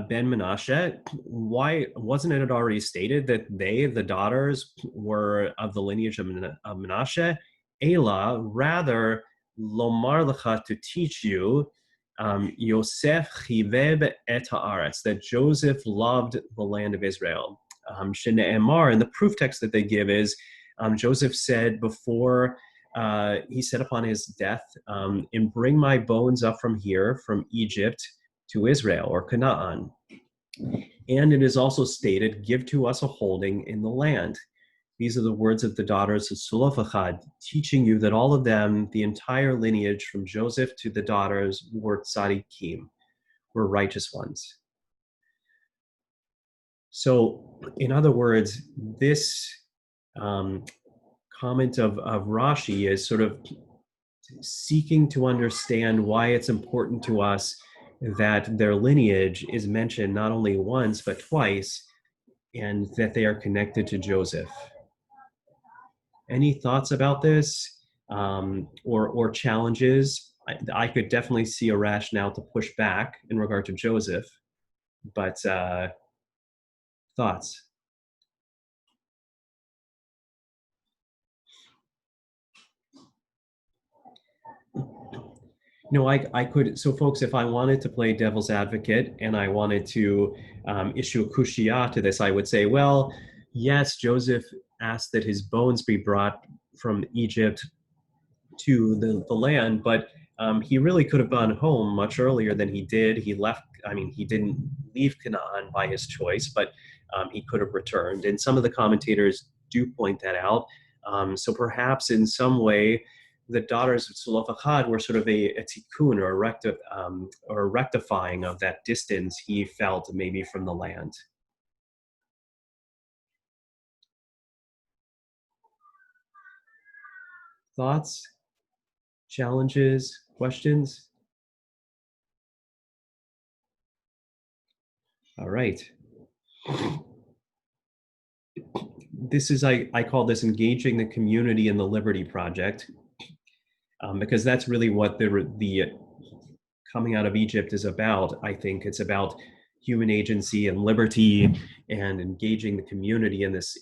[SPEAKER 1] ben Menashe. Why wasn't it already stated that they, the daughters, were of the lineage of Menashe? Ela, rather, lomar lecha, to teach you, Yosef chiveb et haaretz, that Joseph loved the land of Israel. Shene'emar, and the proof text that they give is Joseph said before he said upon his death, and bring my bones up from here, from Egypt to Israel, or Canaan. And it is also stated, give to us a holding in the land. These are the words of the daughters of Zelophehad, teaching you that all of them, the entire lineage from Joseph to the daughters, were tzaddikim, were righteous ones. So, in other words, this comment of Rashi is sort of seeking to understand why it's important to us that their lineage is mentioned not only once but twice, and that they are connected to Joseph. Any thoughts about this or challenges? I could definitely see a rationale to push back in regard to Joseph, but thoughts? No, I could. So, folks, if I wanted to play devil's advocate and I wanted to issue a kushiyah to this, I would say, well, yes, Joseph asked that his bones be brought from Egypt to the land, but he really could have gone home much earlier than he did. He left, he didn't leave Canaan by his choice, but he could have returned. And some of the commentators do point that out. So perhaps in some way, the daughters of Zelophehad were sort of a tikkun or a rectifying of that distance he felt maybe from the land. Thoughts, challenges, questions? All right. This is, I call this engaging the community in the Liberty Project, because that's really what the coming out of Egypt is about. I think it's about human agency and liberty and engaging the community in this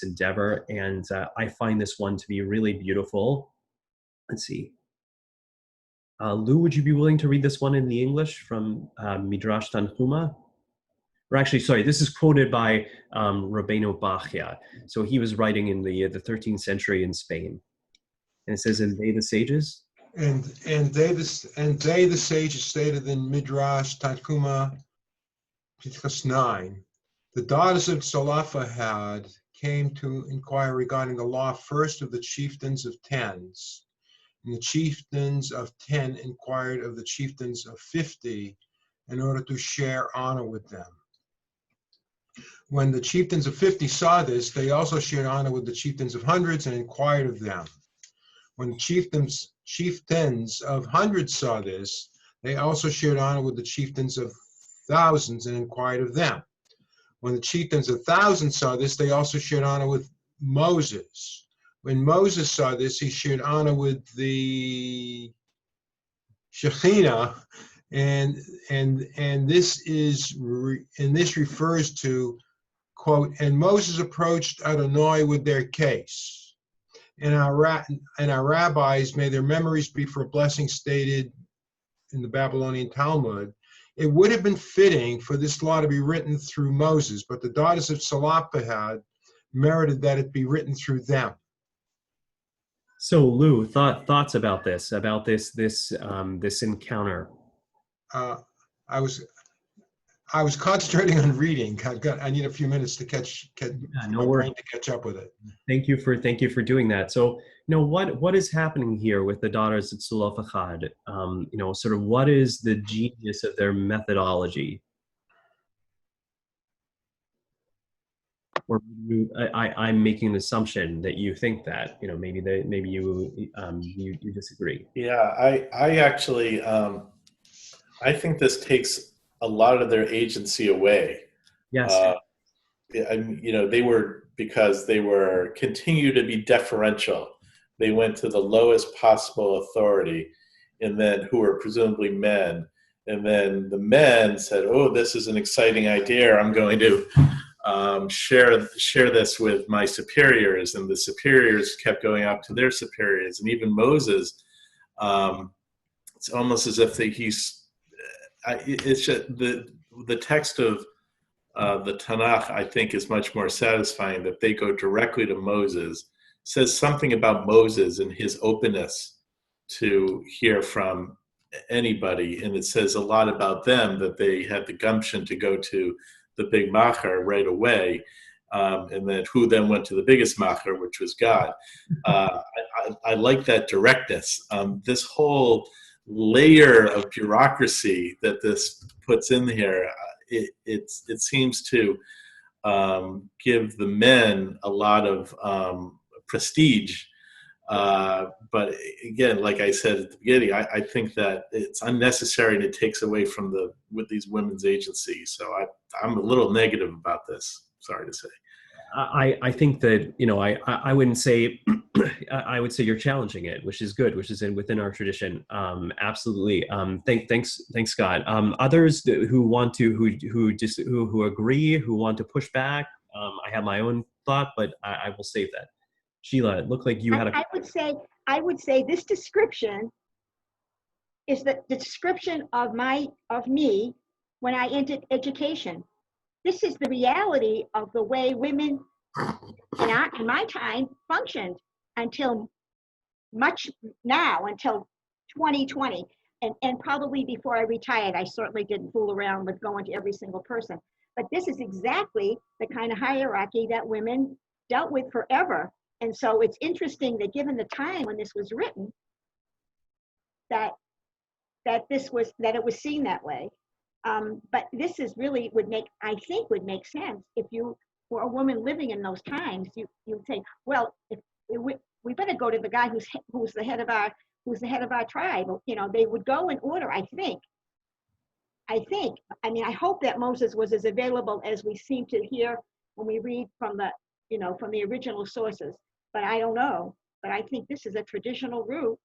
[SPEAKER 1] endeavor. And I find this one to be really beautiful. Let's see. Lou, would you be willing to read this one in the English from Midrash Tanhuma? Or actually, sorry, this is quoted by Rabbeinu Bachya. So he was writing in the 13th century in Spain. And it says, and they the sages?
[SPEAKER 11] And they the sages stated in Midrash Tanhuma, Pinchas 9. The daughters of Zelophehad came to inquire regarding the law first of the chieftains of tens. And the chieftains of 10 inquired of the chieftains of 50 in order to share honor with them. When the chieftains of 50 saw this, they also shared honor with the chieftains of hundreds and inquired of them. When the chieftains of hundreds saw this, they also shared honor with the chieftains of thousands and inquired of them. When the chieftains of thousands saw this, they also shared honor with Moses. When Moses saw this, he shared honor with the Shekhinah, and this refers to, quote, and Moses approached Adonai with their case. And our rabbis, may their memories be for a blessing stated in the Babylonian Talmud, it would have been fitting for this law to be written through Moses, but the daughters of Zelophehad merited that it be written through them.
[SPEAKER 1] So Lou, thoughts about this encounter?
[SPEAKER 11] I was concentrating on reading. I need a few minutes to my brain to catch up with it.
[SPEAKER 1] Thank you for doing that. So, what is happening here with the daughters of Zelophehad? Sort of what is the genius of their methodology? Or I'm making an assumption that you think that, maybe you disagree.
[SPEAKER 6] Yeah, I actually I think this takes a lot of their agency away.
[SPEAKER 1] Yes.
[SPEAKER 6] Because they were continue to be deferential. They went to the lowest possible authority, and then who were presumably men. And then the men said, "Oh, this is an exciting idea. I'm going to share this with my superiors." And the superiors kept going up to their superiors, and even Moses. It's almost as if it's just the text of the Tanakh, I think, is much more satisfying, that they go directly to Moses. Says something about Moses and his openness to hear from anybody, and it says a lot about them that they had the gumption to go to the big macher right away, and then who then went to the biggest macher, which was God. I like that directness. This whole layer of bureaucracy that this puts in here, it seems to give the men a lot of prestige. But again, like I said at the beginning, I think that it's unnecessary and it takes away from with these women's agency. So I'm a little negative about this. Sorry to say.
[SPEAKER 1] I think that, I wouldn't say, I would say you're challenging it, which is good, which is within our tradition. Absolutely. Thanks, Scott. Others who want to, who agree, who want to push back. I have my own thought, but I will save that. Sheila, it looked like you had
[SPEAKER 5] I would say this description is the description of me when I entered education. This is the reality of the way women in my time functioned until 2020. And probably before I retired, I certainly didn't fool around with going to every single person. But this is exactly the kind of hierarchy that women dealt with forever. And so it's interesting that given the time when this was written, that it was seen that way. But this is really would make sense if you were a woman living in those times. You would say, well, we better go to the guy who's the head of our tribe. They would go in order. I think. I mean, I hope that Moses was as available as we seem to hear when we read from the original sources. But I don't know. But I think this is a traditional route.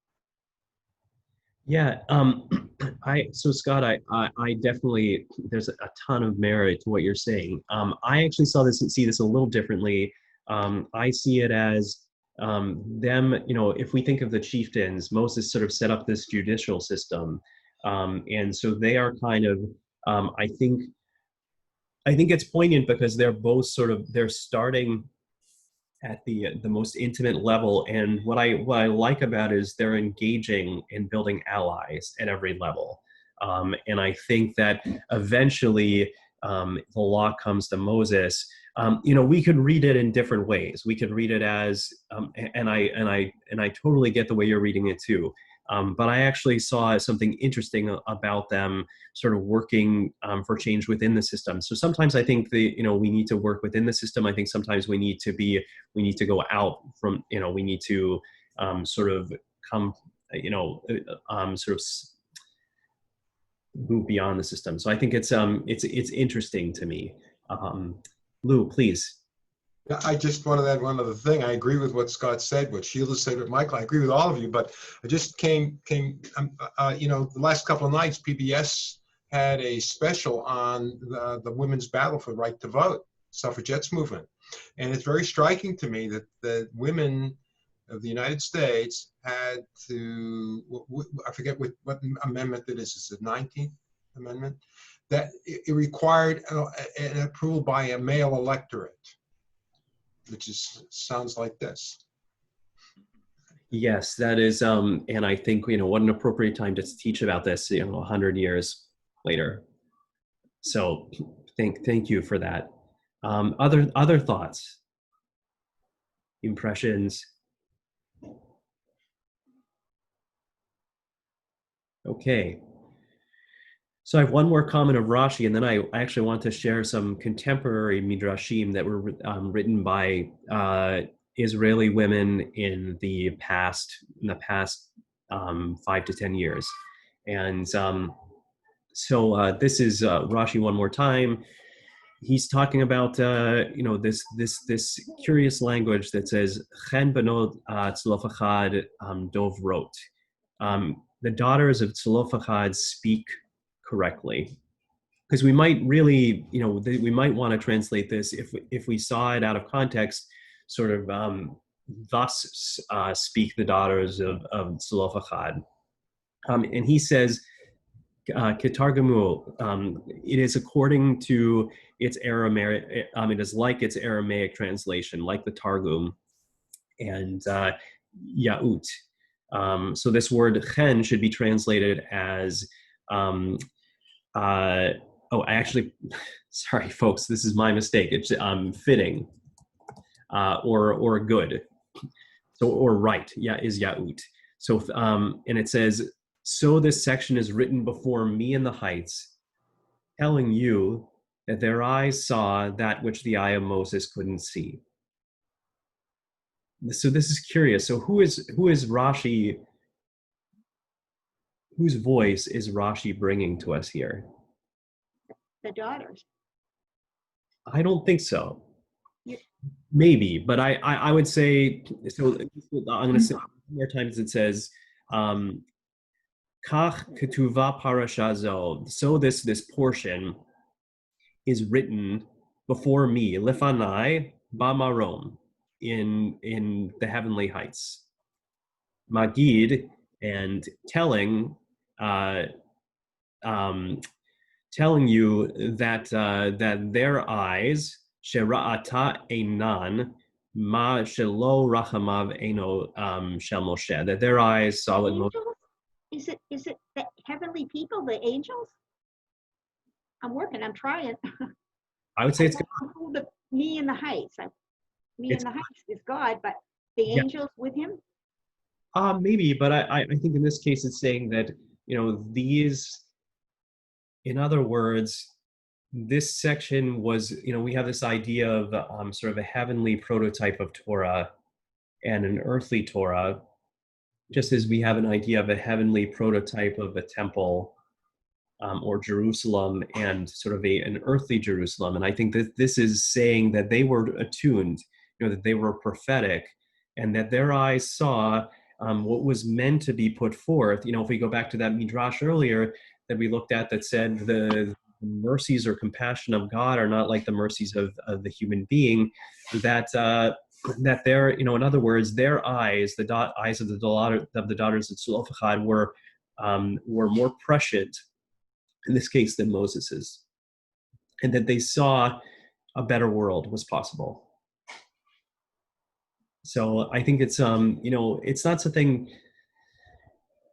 [SPEAKER 1] Yeah. So Scott, I definitely, there's a ton of merit to what you're saying. I actually see this a little differently. I see it as them, if we think of the chieftains, Moses sort of set up this judicial system. And so they are kind of, I think it's poignant because they're both they're starting at the most intimate level. And what I like about it is they're engaging in building allies at every level. And I think that eventually the law comes to Moses. We could read it in different ways. We could read it as, and I totally get the way you're reading it too. But I actually saw something interesting about them sort of working for change within the system. So sometimes I think we need to work within the system. I think sometimes we need to go out from, we need to sort of come, sort of move beyond the system. So I think it's interesting to me. Lou, please.
[SPEAKER 11] Yeah, I just wanted to add one other thing. I agree with what Scott said, what Sheila said, what Michael. I agree with all of you, but I just the last couple of nights, PBS had a special on the women's battle for the right to vote, suffragettes movement. And it's very striking to me that the women of the United States had to, I forget what amendment it is. It's the 19th Amendment, that it required an approval by a male electorate, which sounds like this.
[SPEAKER 1] Yes, that is, and I think, what an appropriate time to teach about this, 100 years later. So thank you for that. Other thoughts, impressions? Okay. So I have one more comment of Rashi, and then I actually want to share some contemporary midrashim that were written by Israeli women in the past 5 to 10 years. And so this is Rashi one more time. He's talking about this curious language that says Chen benot Tzlofachad dovrot. The daughters of Tzlofachad speak correctly, because we might really, we might want to translate this if we saw it out of context, sort of thus speak the daughters of Tzlofachad. And he says, Ketargamu, it is according to its Aramaic, it is like its Aramaic translation, like the Targum, and Ya'ut. So this word chen should be translated as, sorry folks, this is my mistake. It's fitting, or good. So, or right, is Ya'ut. So, and it says, so this section is written before me in the heights, telling you that their eyes saw that which the eye of Moses couldn't see. So this is curious. So who is Rashi? Whose voice is Rashi bringing to us here?
[SPEAKER 5] The daughters.
[SPEAKER 1] I don't think so.
[SPEAKER 5] Yeah.
[SPEAKER 1] Maybe, but I would say, so I'm going to say more times it says, Kach ketuva parasha zo. So this portion is written before me, lefanai bamarom, in the heavenly heights. Magid, and telling you that their eyes shera'ata einan ma shelo rachamav eno shel Moshe, that their eyes saw what Moshe.
[SPEAKER 5] Is it the heavenly people, the angels? I'm trying.
[SPEAKER 1] I would say it's God.
[SPEAKER 5] Me in the heights. In the heights is God, but the angels with him?
[SPEAKER 1] Maybe, but I think in this case it's saying that, these, in other words, this section was, we have this idea of sort of a heavenly prototype of Torah and an earthly Torah, just as we have an idea of a heavenly prototype of a temple or Jerusalem and sort of an earthly Jerusalem. And I think that this is saying that they were attuned, that they were prophetic, and that their eyes saw what was meant to be put forth. If we go back to that midrash earlier that we looked at that said the mercies or compassion of God are not like the mercies of the human being, that their, in other words, their eyes, the eyes of the daughters of Tzlofachad were more prescient in this case than Moses's, and that they saw a better world was possible. So I think it's it's not something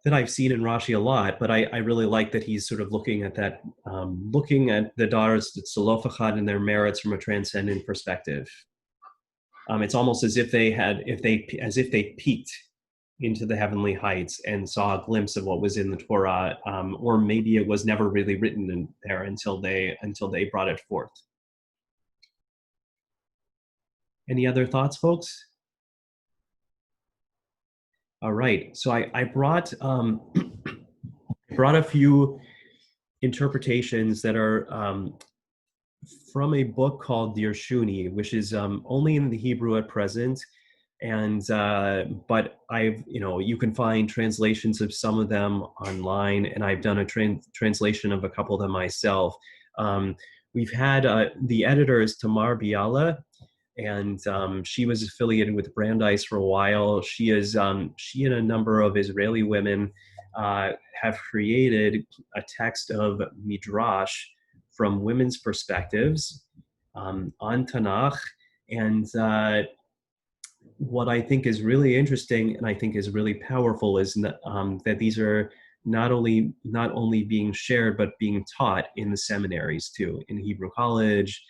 [SPEAKER 1] that I've seen in Rashi a lot, but I really like that he's sort of looking at that, looking at the daughters of Zelophehad and their merits from a transcendent perspective. It's almost as if they peeked into the heavenly heights and saw a glimpse of what was in the Torah, or maybe it was never really written in there until they brought it forth. Any other thoughts, folks? All right, so I brought brought a few interpretations that are from a book called Dirshuni, which is only in the Hebrew at present, and but you can find translations of some of them online, and I've done a translation of a couple of them myself. We've had the editor is Tamar Biala, and she was affiliated with Brandeis for a while. She and a number of Israeli women have created a text of Midrash from women's perspectives on Tanakh. And what I think is really interesting and I think is really powerful is that these are not only being shared, but being taught in the seminaries too, in Hebrew College.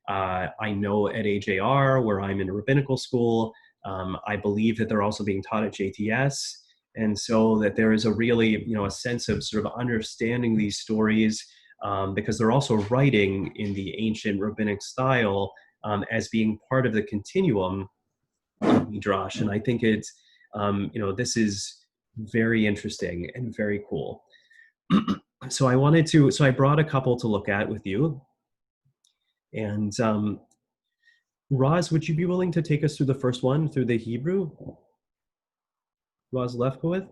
[SPEAKER 1] I know at AJR, where I'm in a rabbinical school, I believe that they're also being taught at JTS. And so that there is a really, a sense of sort of understanding these stories, because they're also writing in the ancient rabbinic style as being part of the continuum of Midrash. And I think it's, this is very interesting and very cool. So I brought a couple to look at with you. And Roz, would you be willing to take us through the first one, through the Hebrew? Roz Lefkowitz?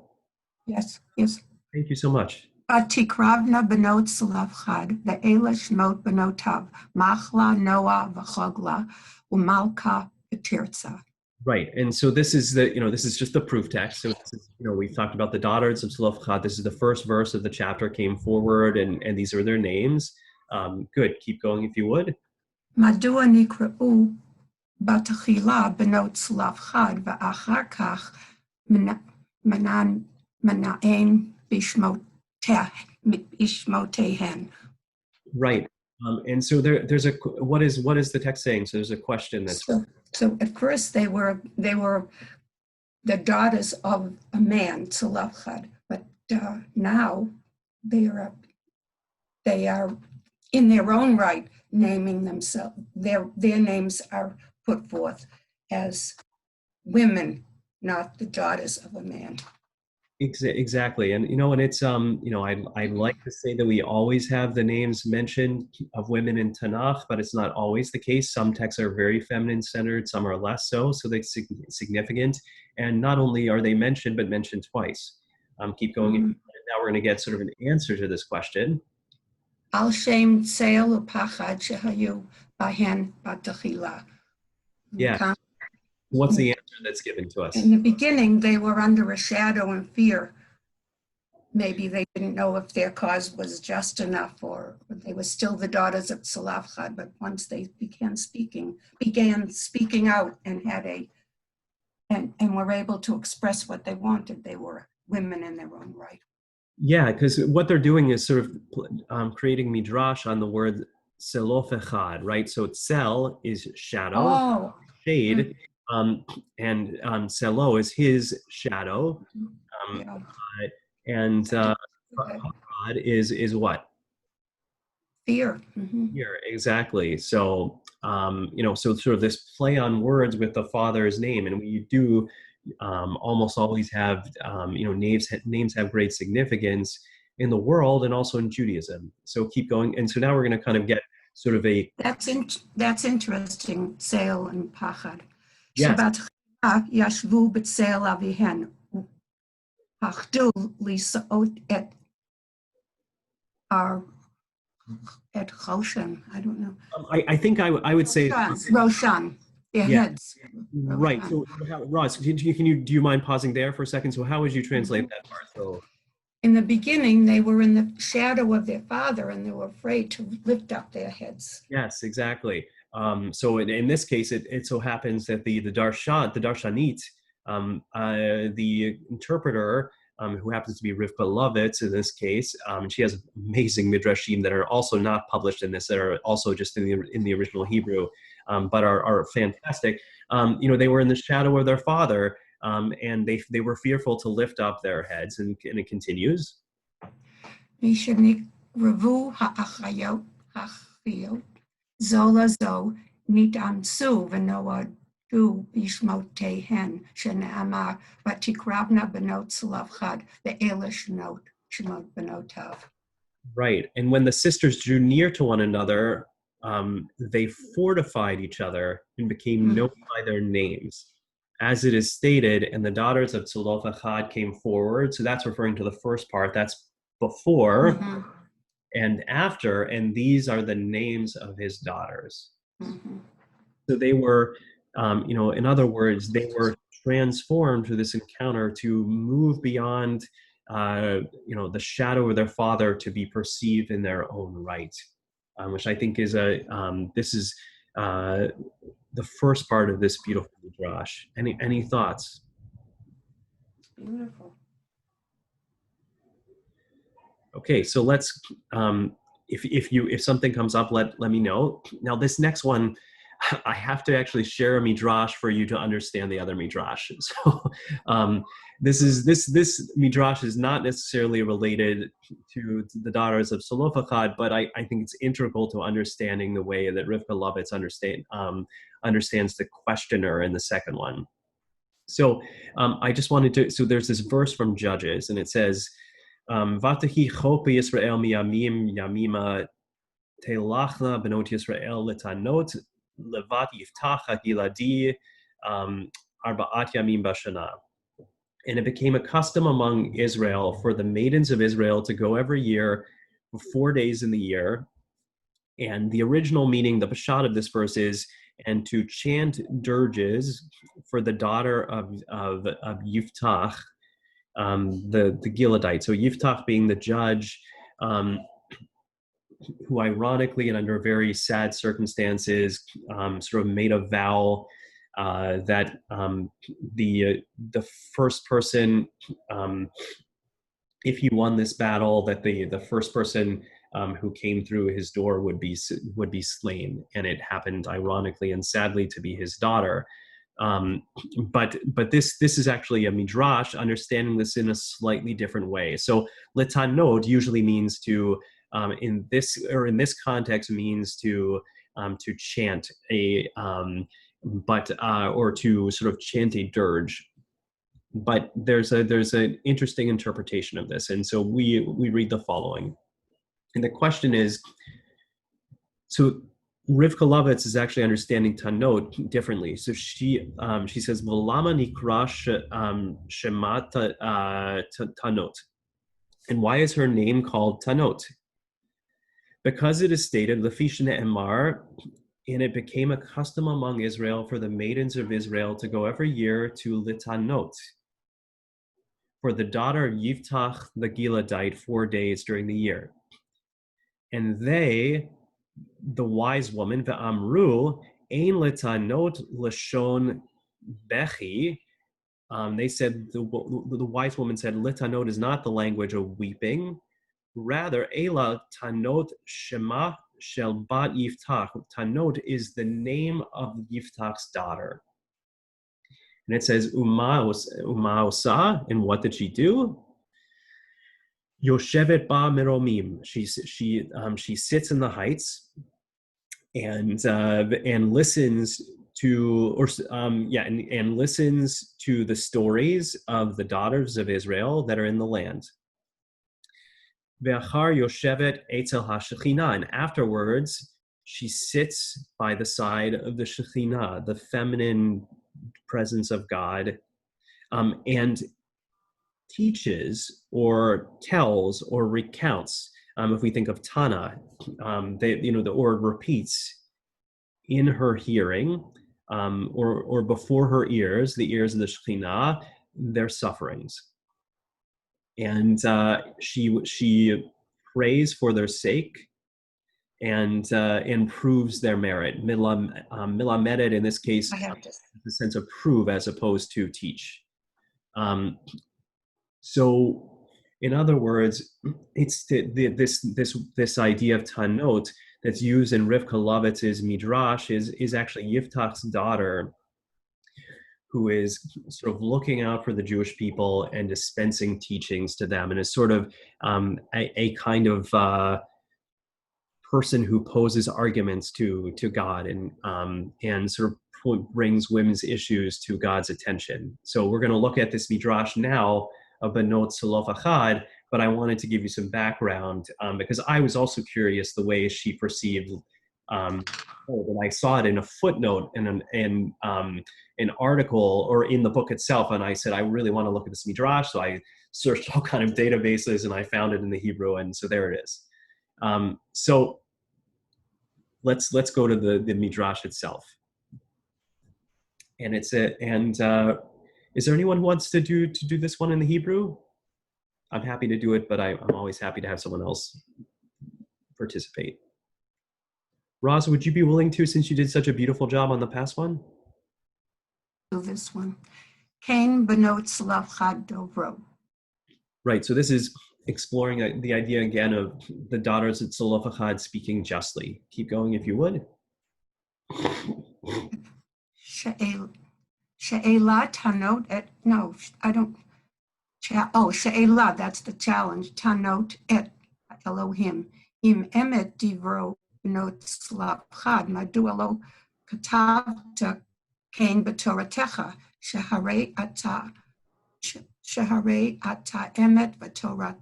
[SPEAKER 10] Yes.
[SPEAKER 1] Thank you so much.
[SPEAKER 10] Tikravna benot Zelophehad, ve'ela shmot benotav, Machla, Noah, v'Chogla, u'Malka, v'Tirza.
[SPEAKER 1] Right, and so this is this is just the proof text. So this is, we've talked about the daughters of Zelophehad. This is the first verse of the chapter came forward, and these are their names. Good, keep going if you would.
[SPEAKER 10] Madua nikra'u batachila benot Zelophehad, ve'achar kach mana'en bishmotehen.
[SPEAKER 1] Right, and so there's what is the text saying? So there's a question that's.
[SPEAKER 10] So at first they were the daughters of a man, Zelophehad, but now they are in their own right naming themselves. Their names are put forth as women, not the daughters of a man.
[SPEAKER 1] Exactly, and and it's I'd like to say that we always have the names mentioned of women in Tanakh, but it's not always the case. Some texts are very feminine centered, some are less so they're significant. And not only are they mentioned, but mentioned twice. Keep going. Mm-hmm. Now we're going to get sort of an answer to this question.
[SPEAKER 10] Al shem tseil upachad shehayu bahen batachila.
[SPEAKER 1] Yeah. What's the answer that's given to us?
[SPEAKER 10] In the beginning, they were under a shadow and fear. Maybe they didn't know if their cause was just enough, or they were still the daughters of Zelophehad. But once they began speaking out and and were able to express what they wanted, they were women in their own right.
[SPEAKER 1] Yeah, because what they're doing is sort of creating midrash on the word Zelophehad, right? So tzel is shadow, shade. And Selo is his shadow, and God is what?
[SPEAKER 10] Fear.
[SPEAKER 1] Mm-hmm. Fear, exactly. So so sort of this play on words with the Father's name, and we do almost always have names have great significance in the world and also in Judaism. So keep going, and so now we're going to kind of get sort of a
[SPEAKER 10] that's interesting. Tzel and pachad.
[SPEAKER 1] Yes.
[SPEAKER 10] Yashvu b'tzel avihen, pachdu lisaot et Roshan. I don't know.
[SPEAKER 1] I think I would say
[SPEAKER 10] Roshan. Their heads.
[SPEAKER 1] Right. So, Roz, do you mind pausing there for a second? So, how would you translate that part? So,
[SPEAKER 10] in the beginning, they were in the shadow of their father, and they were afraid to lift up their heads.
[SPEAKER 1] Yes, exactly. So in this case, it so happens that the darshanit, the interpreter, who happens to be Rivka Lovitz in this case. And she has amazing midrashim that are also not published in this, that are also just in the original Hebrew, but are fantastic. They were in the shadow of their father, and they were fearful to lift up their heads. And it continues.
[SPEAKER 10] משנקרבו האחיות זו לזו נתאנסו ונועדו בשמותיהן, שנאמר ותקרבנה בנות צלפחד ואלה שמות בנותיו.
[SPEAKER 1] Right. And when the sisters drew near to one another, they fortified each other and became known by their names. As it is stated, and the daughters of Zelophehad came forward. So that's referring to the first part. That's before and after, and these are the names of his daughters. So they were, in other words, they were transformed through this encounter to move beyond, the shadow of their father to be perceived in their own right, which I think is this is the first part of this beautiful midrash. Any thoughts?
[SPEAKER 10] Beautiful.
[SPEAKER 1] Okay, so let's, if something comes up, let me know. Now this next one, I have to actually share a midrash for you to understand the other midrash. So this midrash is not necessarily related to the daughters of Zelophehad, but I think it's integral to understanding the way that Rivka Lovitz understands the questioner in the second one. So I just wanted to, so there's this verse from Judges, and it says, Vatahi chope Yisrael miyamim yamima telachna benot Yisrael letanot levat yiftach hagiladi arba'at yamim bashana. And it became a custom among Israel for the maidens of Israel to go every year for 4 days in the year. And the original meaning, the pshat of this verse is, and to chant dirges for the daughter of Yiftach, the Gileadite. So Yiftach being the judge, who ironically and under very sad circumstances sort of made a vow that the first person, if he won this battle, that the first person who came through his door would be slain, and it happened ironically and sadly to be his daughter. But this is actually a midrash, understanding this in a slightly different way. So letanot usually means to, in this context, means to chant or to sort of chant a dirge. But there's an interesting interpretation of this, and so we read the following, and the question is, so Rivka Lovitz is actually understanding Tanot differently. So she says, "V'lama nikra shema Tanot," and why is her name called Tanot? Because it is stated, "Lefish ne'emar," and it became a custom among Israel for the maidens of Israel to go every year to Litanot, for the daughter of Yiftach the Gileadite 4 days during the year. And they, the wise woman, ve'amru, ein Litanot lashon bechi, they said, the wise woman said, Litanot is not the language of weeping, rather, Ela Tanot Shema Shel Bat Yiftach. Tanot is the name of Yiftach's daughter. And it says, Umaosa, and what did she do? Yoshevet Ba Meromim. She sits in the heights and listens to, and listens to the stories of the daughters of Israel that are in the land. Ve'achar Yoshevet Eitzel HaShekhinah, and afterwards she sits by the side of the Shekhinah, the feminine presence of God, and teaches or tells or recounts. If we think of Tana, or repeats in her hearing, or before her ears, the ears of the Shekhinah, their sufferings. And she prays for their sake and proves their merit. Milamedet in this case, the sense of prove as opposed to teach. So, in other words, it's this idea of tanot that's used in Rivka Lovitz's midrash is actually Yiftach's daughter, who is sort of looking out for the Jewish people and dispensing teachings to them, and is sort of a kind of person who poses arguments to God and sort of brings women's issues to God's attention. So we're going to look at this midrash now of Benot Tzloph, but I wanted to give you some background because I was also curious the way she perceived. And I saw it in a footnote in an article or in the book itself, and I said I really want to look at this midrash. So I searched all kind of databases, and I found it in the Hebrew, and so there it is. So let's go to the midrash itself. And is there anyone who wants to do this one in the Hebrew? I'm happy to do it, but I'm always happy to have someone else participate. Roz, would you be willing to, since you did such a beautiful job on the past one?
[SPEAKER 10] Do this one. Cain benot Tzloph dovro.
[SPEAKER 1] Right, so this is exploring the idea again of the daughters of Tzloph speaking justly. Keep going if you would.
[SPEAKER 10] She'elah tanot et, no, I don't, she'elah, that's the challenge. Tanot et Elohim. Im emet divro benot Tzloph madua lo katavta Cain b'toratecha sheharei ata emet b'toratecha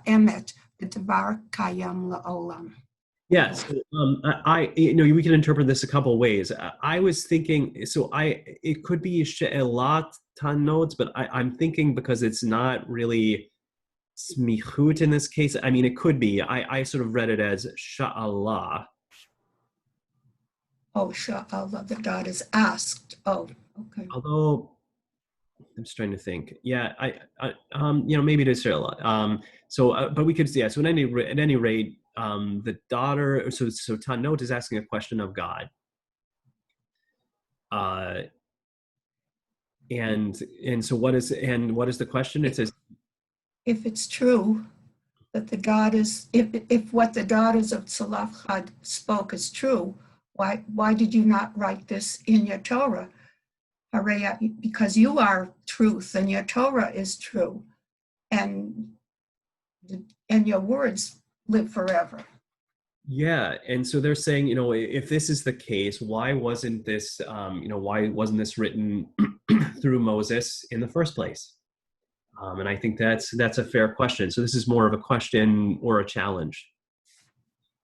[SPEAKER 10] emet b'davar kayam la'olam.
[SPEAKER 1] Yes, we can interpret this a couple of ways. I was thinking, it could be she'elat tanot, but I'm thinking because it's not really smichut in this case. I mean, it could be. I sort of read it as sha'alah.
[SPEAKER 10] Oh, sha'alah, the God is asked. Oh, okay.
[SPEAKER 1] Although, I'm just trying to think. Yeah, maybe it is sha'alah. But we could, yeah. So at any rate, the daughter. So Tanot is asking a question of God. And so what is the question? It says,
[SPEAKER 10] if it's true that the God is, if what the daughters of Tzloph spoke is true, why did you not write this in your Torah? Because you are truth and your Torah is true, and your words live forever.
[SPEAKER 1] Yeah, and so they're saying, if this is the case, why wasn't this written through Moses in the first place? And I think that's a fair question. So this is more of a question or a challenge.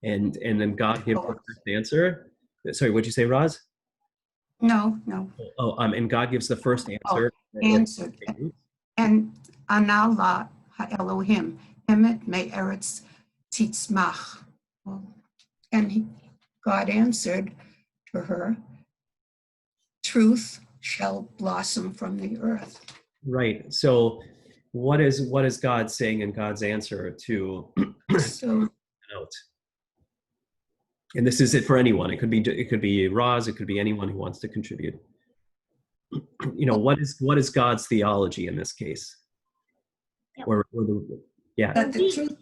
[SPEAKER 1] And then God gives the first answer. Sorry, what'd you say, Roz?
[SPEAKER 10] No.
[SPEAKER 1] Oh, and God gives the first answer.
[SPEAKER 10] Answered. And Analah ha-Elohim, emet me'eretz titzmach. And God answered to her, truth shall blossom from the earth.
[SPEAKER 1] Right. So what is God saying in God's answer to note? And this is it for anyone. It could be Roz, it could be anyone who wants to contribute. What is God's theology in this case?
[SPEAKER 10] That the truth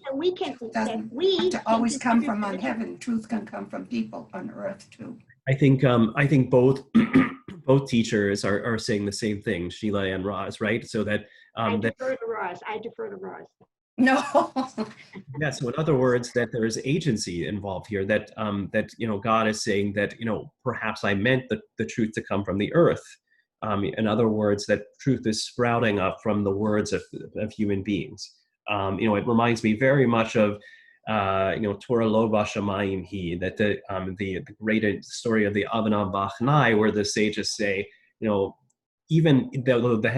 [SPEAKER 10] doesn't have to always come from on heaven. Truth can come from people on earth too.
[SPEAKER 1] I think both teachers are saying the same thing, Sheila and Roz, right? So that
[SPEAKER 5] I defer to Roz.
[SPEAKER 10] No.
[SPEAKER 1] Yeah. So in other words, that there is agency involved here. That God is saying that perhaps I meant the truth to come from the earth. In other words, that truth is sprouting up from the words of human beings. It reminds me very much of Torah lo b'shamayim hi, that the great story of the Avnei Bachnai, where the sages say, even though the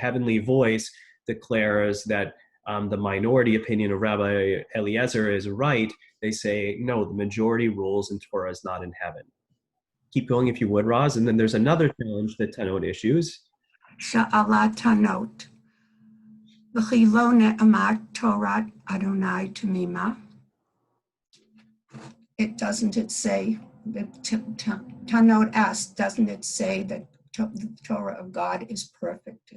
[SPEAKER 1] heavenly voice declares that the minority opinion of Rabbi Eliezer is right, they say, no, the majority rules and Torah is not in heaven. Keep going if you would, Roz. And then there's another challenge that Tanot issues.
[SPEAKER 10] Sha'alah Tanot. V'chi lo ne'amar Torah Adonai Tamima. Doesn't it say, Tanot asks, doesn't it say that the Torah of God is perfect?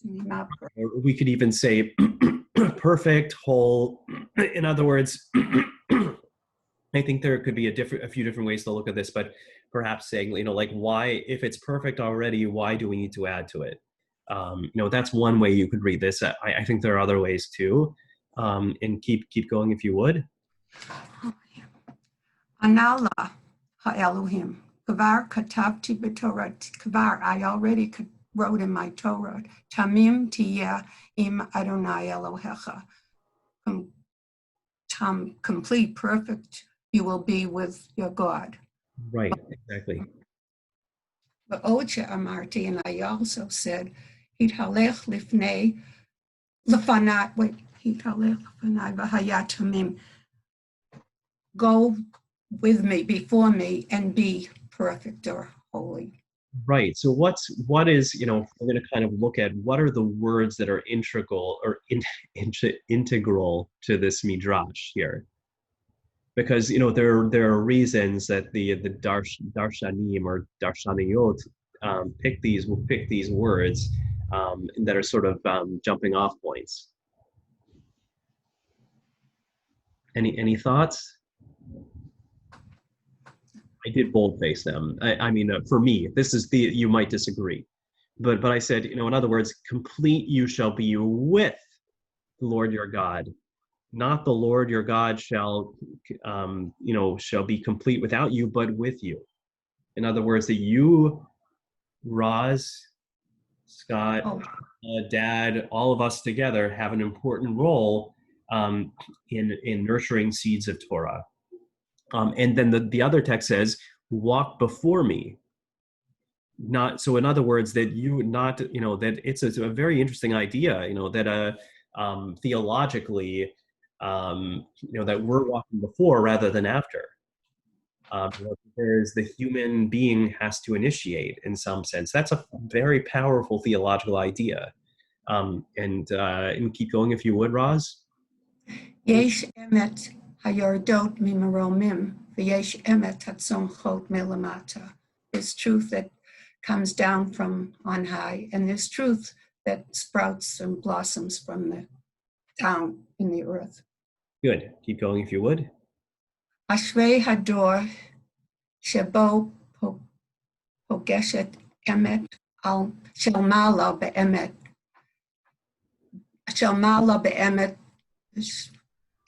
[SPEAKER 1] Or we could even say perfect, whole. In other words, I think there could be a few different ways to look at this, but perhaps saying, like, why, if it's perfect already, why do we need to add to it? That's one way you could read this. I think there are other ways too. And keep going if you would.
[SPEAKER 10] Anala ha'Elohim. Kvar katavti b'Torah. Kvar, I already wrote in my Torah. Tamim tiyeh im Adonai Elohecha. Complete, perfect, you will be with your God.
[SPEAKER 1] Right, exactly.
[SPEAKER 10] But Ocha Amarti, and I also said, Hithalech lifnei lefanai, Hithalech lefanai v'hayatamim. Go with me, before me, and be perfect or holy.
[SPEAKER 1] Right. So what is, we're going to kind of look at what are the words that are integral or integral to this midrash here. Because, there are reasons that the darshanim or darshaniyot will pick these words that are sort of jumping off points. Any thoughts? I did boldface them. I mean, for me, this is you might disagree, but I said, in other words, complete you shall be with the Lord your God, not the Lord your God shall be complete without you, but with you. In other words, that you, Roz, Scott, Dad, all of us together have an important role in nurturing seeds of Torah. And then the other text says, walk before me. Not so, in other words, that that it's a very interesting idea, that theologically, that we're walking before rather than after. There's the human being has to initiate in some sense. That's a very powerful theological idea. And keep going if you would, Roz.
[SPEAKER 10] Yesh emet hayordot mimaromim, v'yesh emet hatzomchot melamata. There's truth that comes down from on high, and there's truth that sprouts and blossoms from the down in the earth.
[SPEAKER 1] Good. Keep going if you would.
[SPEAKER 10] Ashrei hador shebo pogeshet emet al shelmala be'emet. Shelmala be'emet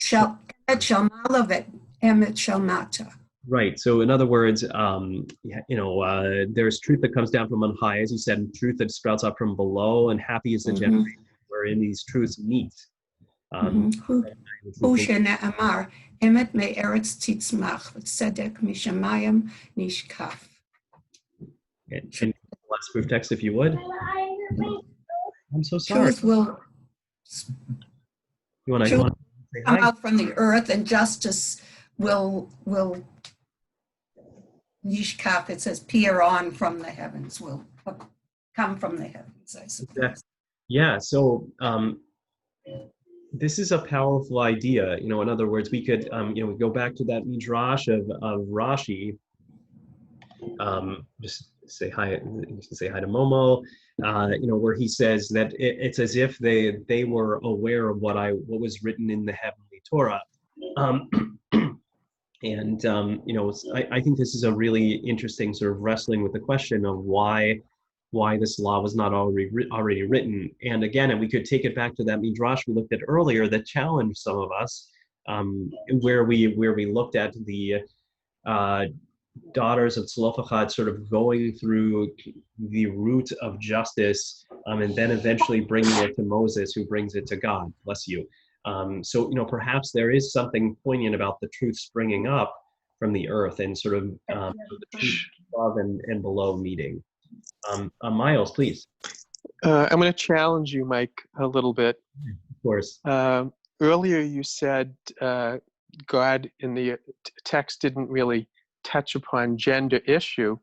[SPEAKER 10] shelmala ve'emet shelmata. Right.
[SPEAKER 1] So in other words, there's truth that comes down from on high, as you said, and truth that sprouts up from below, and happy is the generation wherein these truths meet.
[SPEAKER 10] Hu shene'amar emet me'eretz titzmach v'tzedek mishamayim nishkaf.
[SPEAKER 1] And last proof text, if you would. I'm so sorry.
[SPEAKER 10] Truth will
[SPEAKER 1] come
[SPEAKER 10] out from the earth, and justice will Nishkaf, it says, peer on from the heavens, will come from the heavens, I suppose.
[SPEAKER 1] Yeah, so this is a powerful idea. In other words, we could, we go back to that midrash of Rashi. Just say hi to Momo. Where he says that it's as if they were aware of what was written in the heavenly Torah. And I think this is a really interesting sort of wrestling with the question of why this law was not already written. And again, we could take it back to that midrash we looked at earlier that challenged some of us, where we looked at the daughters of Zelophehad sort of going through the route of justice, and then eventually bringing it to Moses, who brings it to God. Bless you. So perhaps there is something poignant about the truth springing up from the earth and sort of the truth above and below meeting. Miles, please.
[SPEAKER 3] I'm going to challenge you, Mike, a little bit.
[SPEAKER 1] Of course.
[SPEAKER 3] Earlier you said God in the text didn't really touch upon gender issue,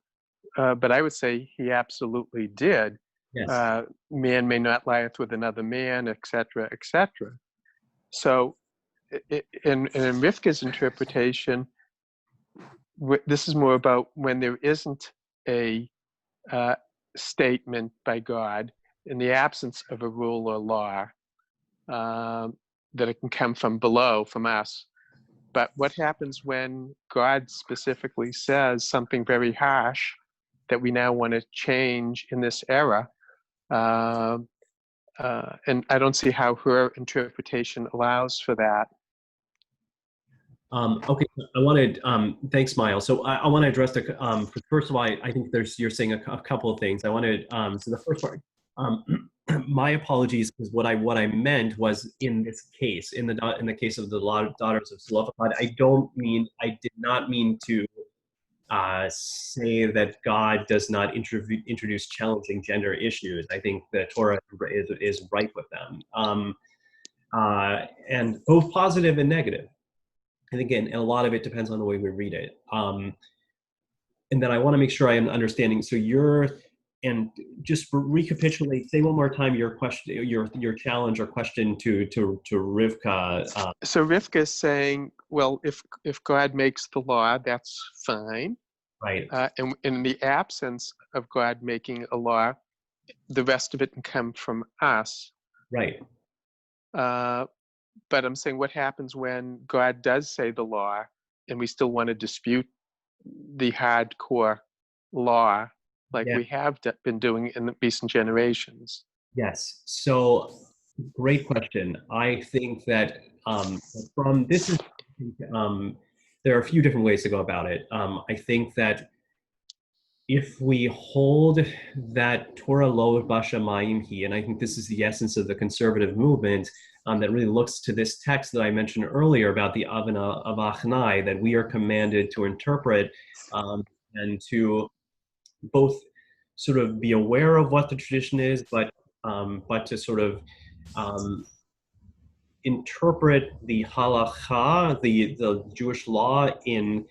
[SPEAKER 3] but I would say he absolutely did.
[SPEAKER 1] Yes.
[SPEAKER 3] Man may not lieth with another man, etc., etc. So in Rivka's interpretation, this is more about when there isn't a statement by God, in the absence of a rule or law, that it can come from below, from us. But what happens when God specifically says something very harsh that we now want to change in this era? And I don't see how her interpretation allows for that.
[SPEAKER 1] Okay, I wanted, thanks, Miles. So I want to address the, first of all, I think you're saying a couple of things. I wanted, so the first part, my apologies, because what I meant was in this case, in the case of the daughters of Zelophehad, I did not mean to say that God does not introduce challenging gender issues. I think the Torah is ripe with them, and both positive and negative. And again, a lot of it depends on the way we read it. And then I want to make sure I am understanding. So and just recapitulate, say one more time your question, your challenge or question to Rivka.
[SPEAKER 3] So Rivka is saying, well, if God makes the law, that's fine.
[SPEAKER 1] Right.
[SPEAKER 3] And in the absence of God making a law, the rest of it can come from us.
[SPEAKER 1] Right.
[SPEAKER 3] But I'm saying, what happens when God does say the law and we still want to dispute the hardcore law like we have been doing in the recent generations?
[SPEAKER 1] Yes. So great question. I think that from this is, there are a few different ways to go about it. I think that if we hold that Torah lo b'shamayim hi, and I think this is the essence of the conservative movement, that really looks to this text that I mentioned earlier about the Avana of Achnai, that we are commanded to interpret and to both sort of be aware of what the tradition is, but to sort of interpret the halakha, the Jewish law, in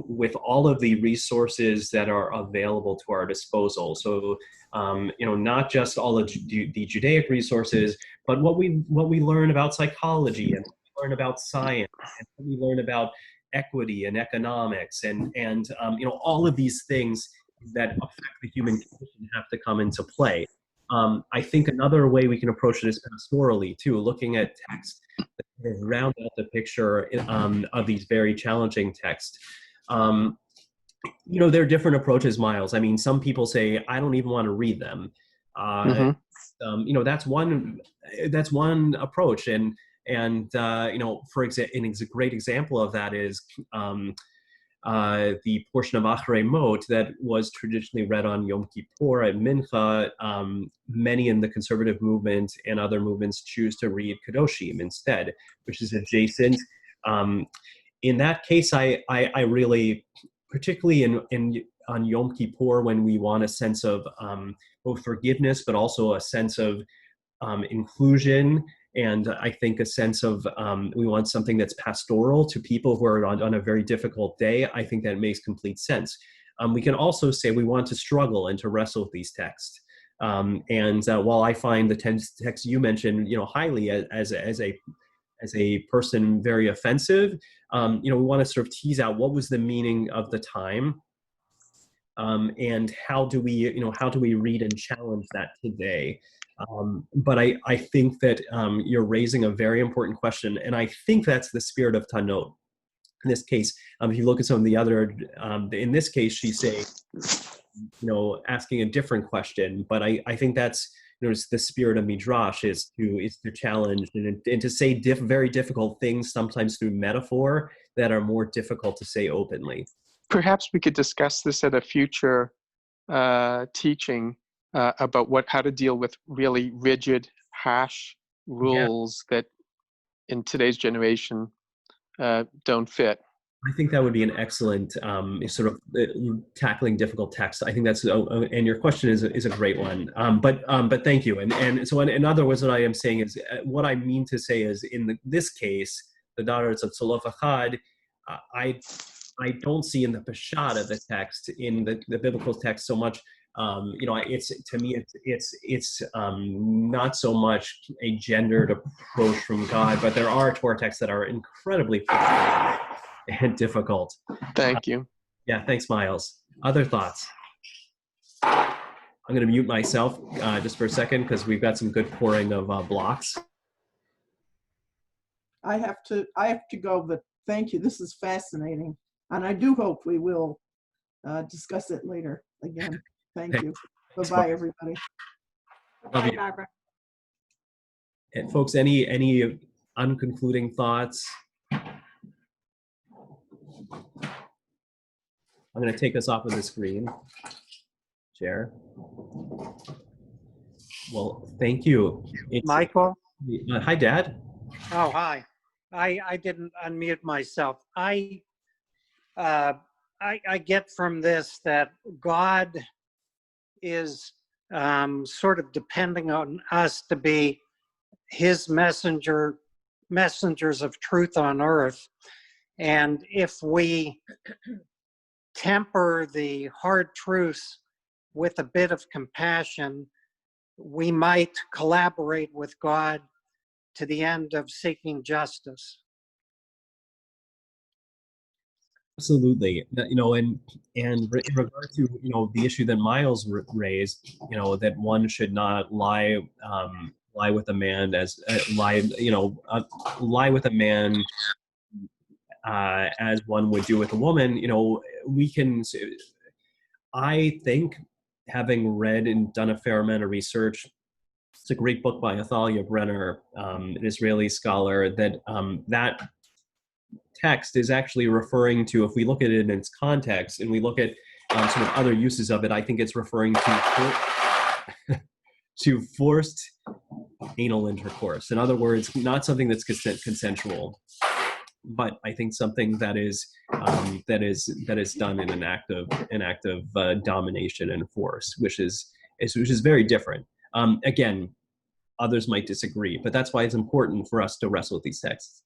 [SPEAKER 1] with all of the resources that are available to our disposal. So, not just all of the Judaic resources, but what we learn about psychology, and what we learn about science, and what we learn about equity and economics, and all of these things that affect the human condition have to come into play. I think another way we can approach it is pastorally too, looking at texts that round out the picture of these very challenging texts. There are different approaches, Miles. I mean, some people say, I don't even want to read them. That's one approach. And for example, a great example of that is the portion of Achrei Mot that was traditionally read on Yom Kippur at Mincha. Many in the conservative movement and other movements choose to read Kedoshim instead, which is adjacent. In that case, I really, particularly on Yom Kippur, when we want a sense of both forgiveness, but also a sense of inclusion, and I think a sense of we want something that's pastoral to people who are on a very difficult day. I think that makes complete sense. We can also say we want to struggle and to wrestle with these texts. While I find the text you mentioned, highly as a person very offensive, we want to sort of tease out what was the meaning of the time, and how do we read and challenge that today. But I think that you're raising a very important question, and I think that's the spirit of Tanot. In this case, if you look at some of the other, in this case, she's saying, asking a different question. But I think that's it's the spirit of Midrash is to challenge and to say very difficult things, sometimes through metaphor, that are more difficult to say openly.
[SPEAKER 3] Perhaps we could discuss this at a future teaching. About how to deal with really rigid, harsh rules that in today's generation don't fit.
[SPEAKER 1] I think that would be an excellent sort of tackling difficult text. I think that's and your question is a great one. But thank you. And so in other words, what I am saying is what I mean to say is this case, the daughters of Zelophehad, I don't see in the Peshat of the text, in the biblical text, so much. It's to me, it's not so much a gendered approach from God, but there are Torah texts that are incredibly and difficult.
[SPEAKER 3] Thank you.
[SPEAKER 1] Yeah, thanks, Miles. Other thoughts? I'm going to mute myself just for a second because we've got some good pouring of blocks.
[SPEAKER 2] I have to go, but thank you. This is fascinating. And I do hope we will discuss it later again. Thank you. Bye-bye, everybody.
[SPEAKER 1] Love
[SPEAKER 5] Bye,
[SPEAKER 1] you.
[SPEAKER 5] Barbara.
[SPEAKER 1] And folks, any unconcluding thoughts? I'm going to take us off of the screen. Chair. Well, thank you.
[SPEAKER 12] Michael?
[SPEAKER 1] Hi, Dad.
[SPEAKER 12] Oh, hi. I didn't unmute myself. I get from this that God is sort of depending on us to be his messengers of truth on earth. And if we temper the hard truths with a bit of compassion, we might collaborate with God to the end of seeking justice.
[SPEAKER 1] Absolutely. You know, and in regard to, you know, the issue that Miles raised, you know, that one should not lie with a man lie with a man as one would do with a woman. You know, I think, having read and done a fair amount of research, it's a great book by Athalia Brenner, an Israeli scholar, that that text is actually referring to, if we look at it in its context and we look at sort of other uses of it, I think it's referring to forced anal intercourse. In other words, not something that's consensual, but I think something that is done in an act of domination and force, which is very different. Again, others might disagree, but that's why it's important for us to wrestle with these texts.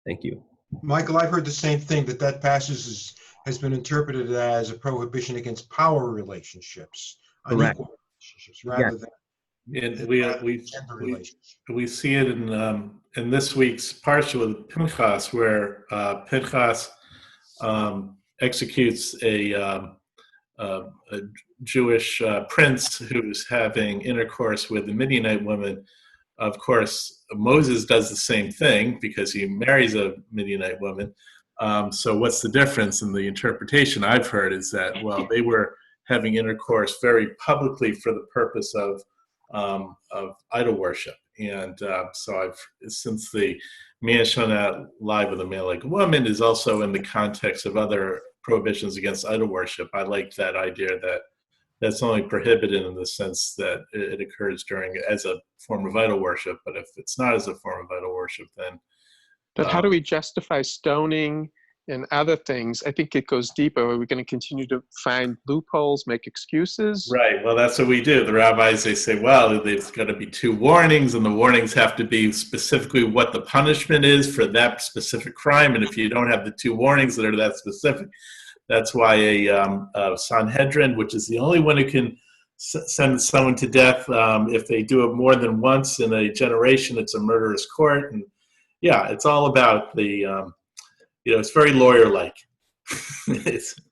[SPEAKER 1] Thank you.
[SPEAKER 11] Michael, I've heard the same thing, that passage has been interpreted as a prohibition against power relationships,
[SPEAKER 1] Correct.
[SPEAKER 11] unequal relationships, rather than
[SPEAKER 6] we see it in this week's parsha with Pinchas, where Pinchas executes a Jewish prince who's having intercourse with a Midianite woman. Of course, Moses does the same thing because he marries a Midianite woman. So what's the difference in the interpretation I've heard is that, well, they were having intercourse very publicly for the purpose of idol worship. And so since the man shall not lie with a man like a woman is also in the context of other prohibitions against idol worship, I like that idea that that's only prohibited in the sense that it occurs as a form of idol worship. But if it's not as a form of idol worship, then.
[SPEAKER 3] But how do we justify stoning and other things? I think it goes deeper. Are we going to continue to find loopholes, make excuses?
[SPEAKER 6] Right. Well, that's what we do. The rabbis, they say, well, there's got to be 2 warnings, and the warnings have to be specifically what the punishment is for that specific crime. And if you don't have the 2 warnings that are that specific, that's why a Sanhedrin, which is the only one who can send someone to death, if they do it more than once in a generation, it's a murderous court. And yeah, it's all about the, it's very lawyer-like.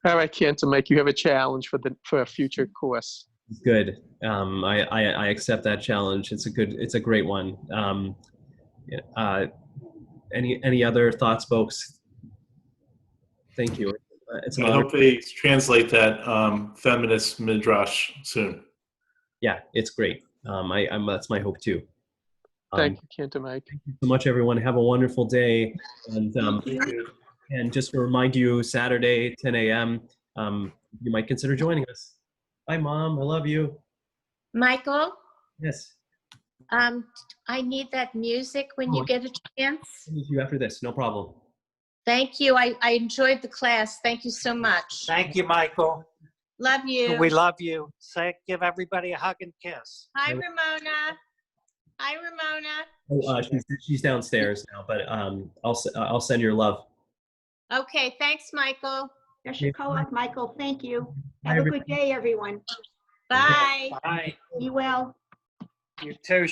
[SPEAKER 3] All right, Cantor Mike, you have a challenge for a future course.
[SPEAKER 1] Good. I accept that challenge. It's a great one. Any other thoughts, folks? Thank you.
[SPEAKER 6] I hope they translate that feminist midrash soon.
[SPEAKER 1] Yeah, it's great. That's my hope too.
[SPEAKER 3] Thank you, Cantor Mike.
[SPEAKER 1] Thank you so much, everyone. Have a wonderful day. And just to remind you, Saturday, 10 a.m., you might consider joining us. Bye, Mom. I love you.
[SPEAKER 13] Michael?
[SPEAKER 1] Yes.
[SPEAKER 13] I need that music when you get a chance.
[SPEAKER 1] I'll meet you after this. No problem.
[SPEAKER 13] Thank you. I enjoyed the class. Thank you so much.
[SPEAKER 12] Thank you, Michael.
[SPEAKER 13] Love you.
[SPEAKER 12] We love you. Give everybody a hug and kiss.
[SPEAKER 13] Hi, Ramona. Hi, Ramona.
[SPEAKER 1] Oh, she's downstairs now, but I'll send your love.
[SPEAKER 13] Okay. Thanks, Michael.
[SPEAKER 5] Yeshikoach, Michael. Thank you. Have a good day, everyone.
[SPEAKER 13] Bye.
[SPEAKER 12] Bye.
[SPEAKER 5] Be well.
[SPEAKER 12] You too.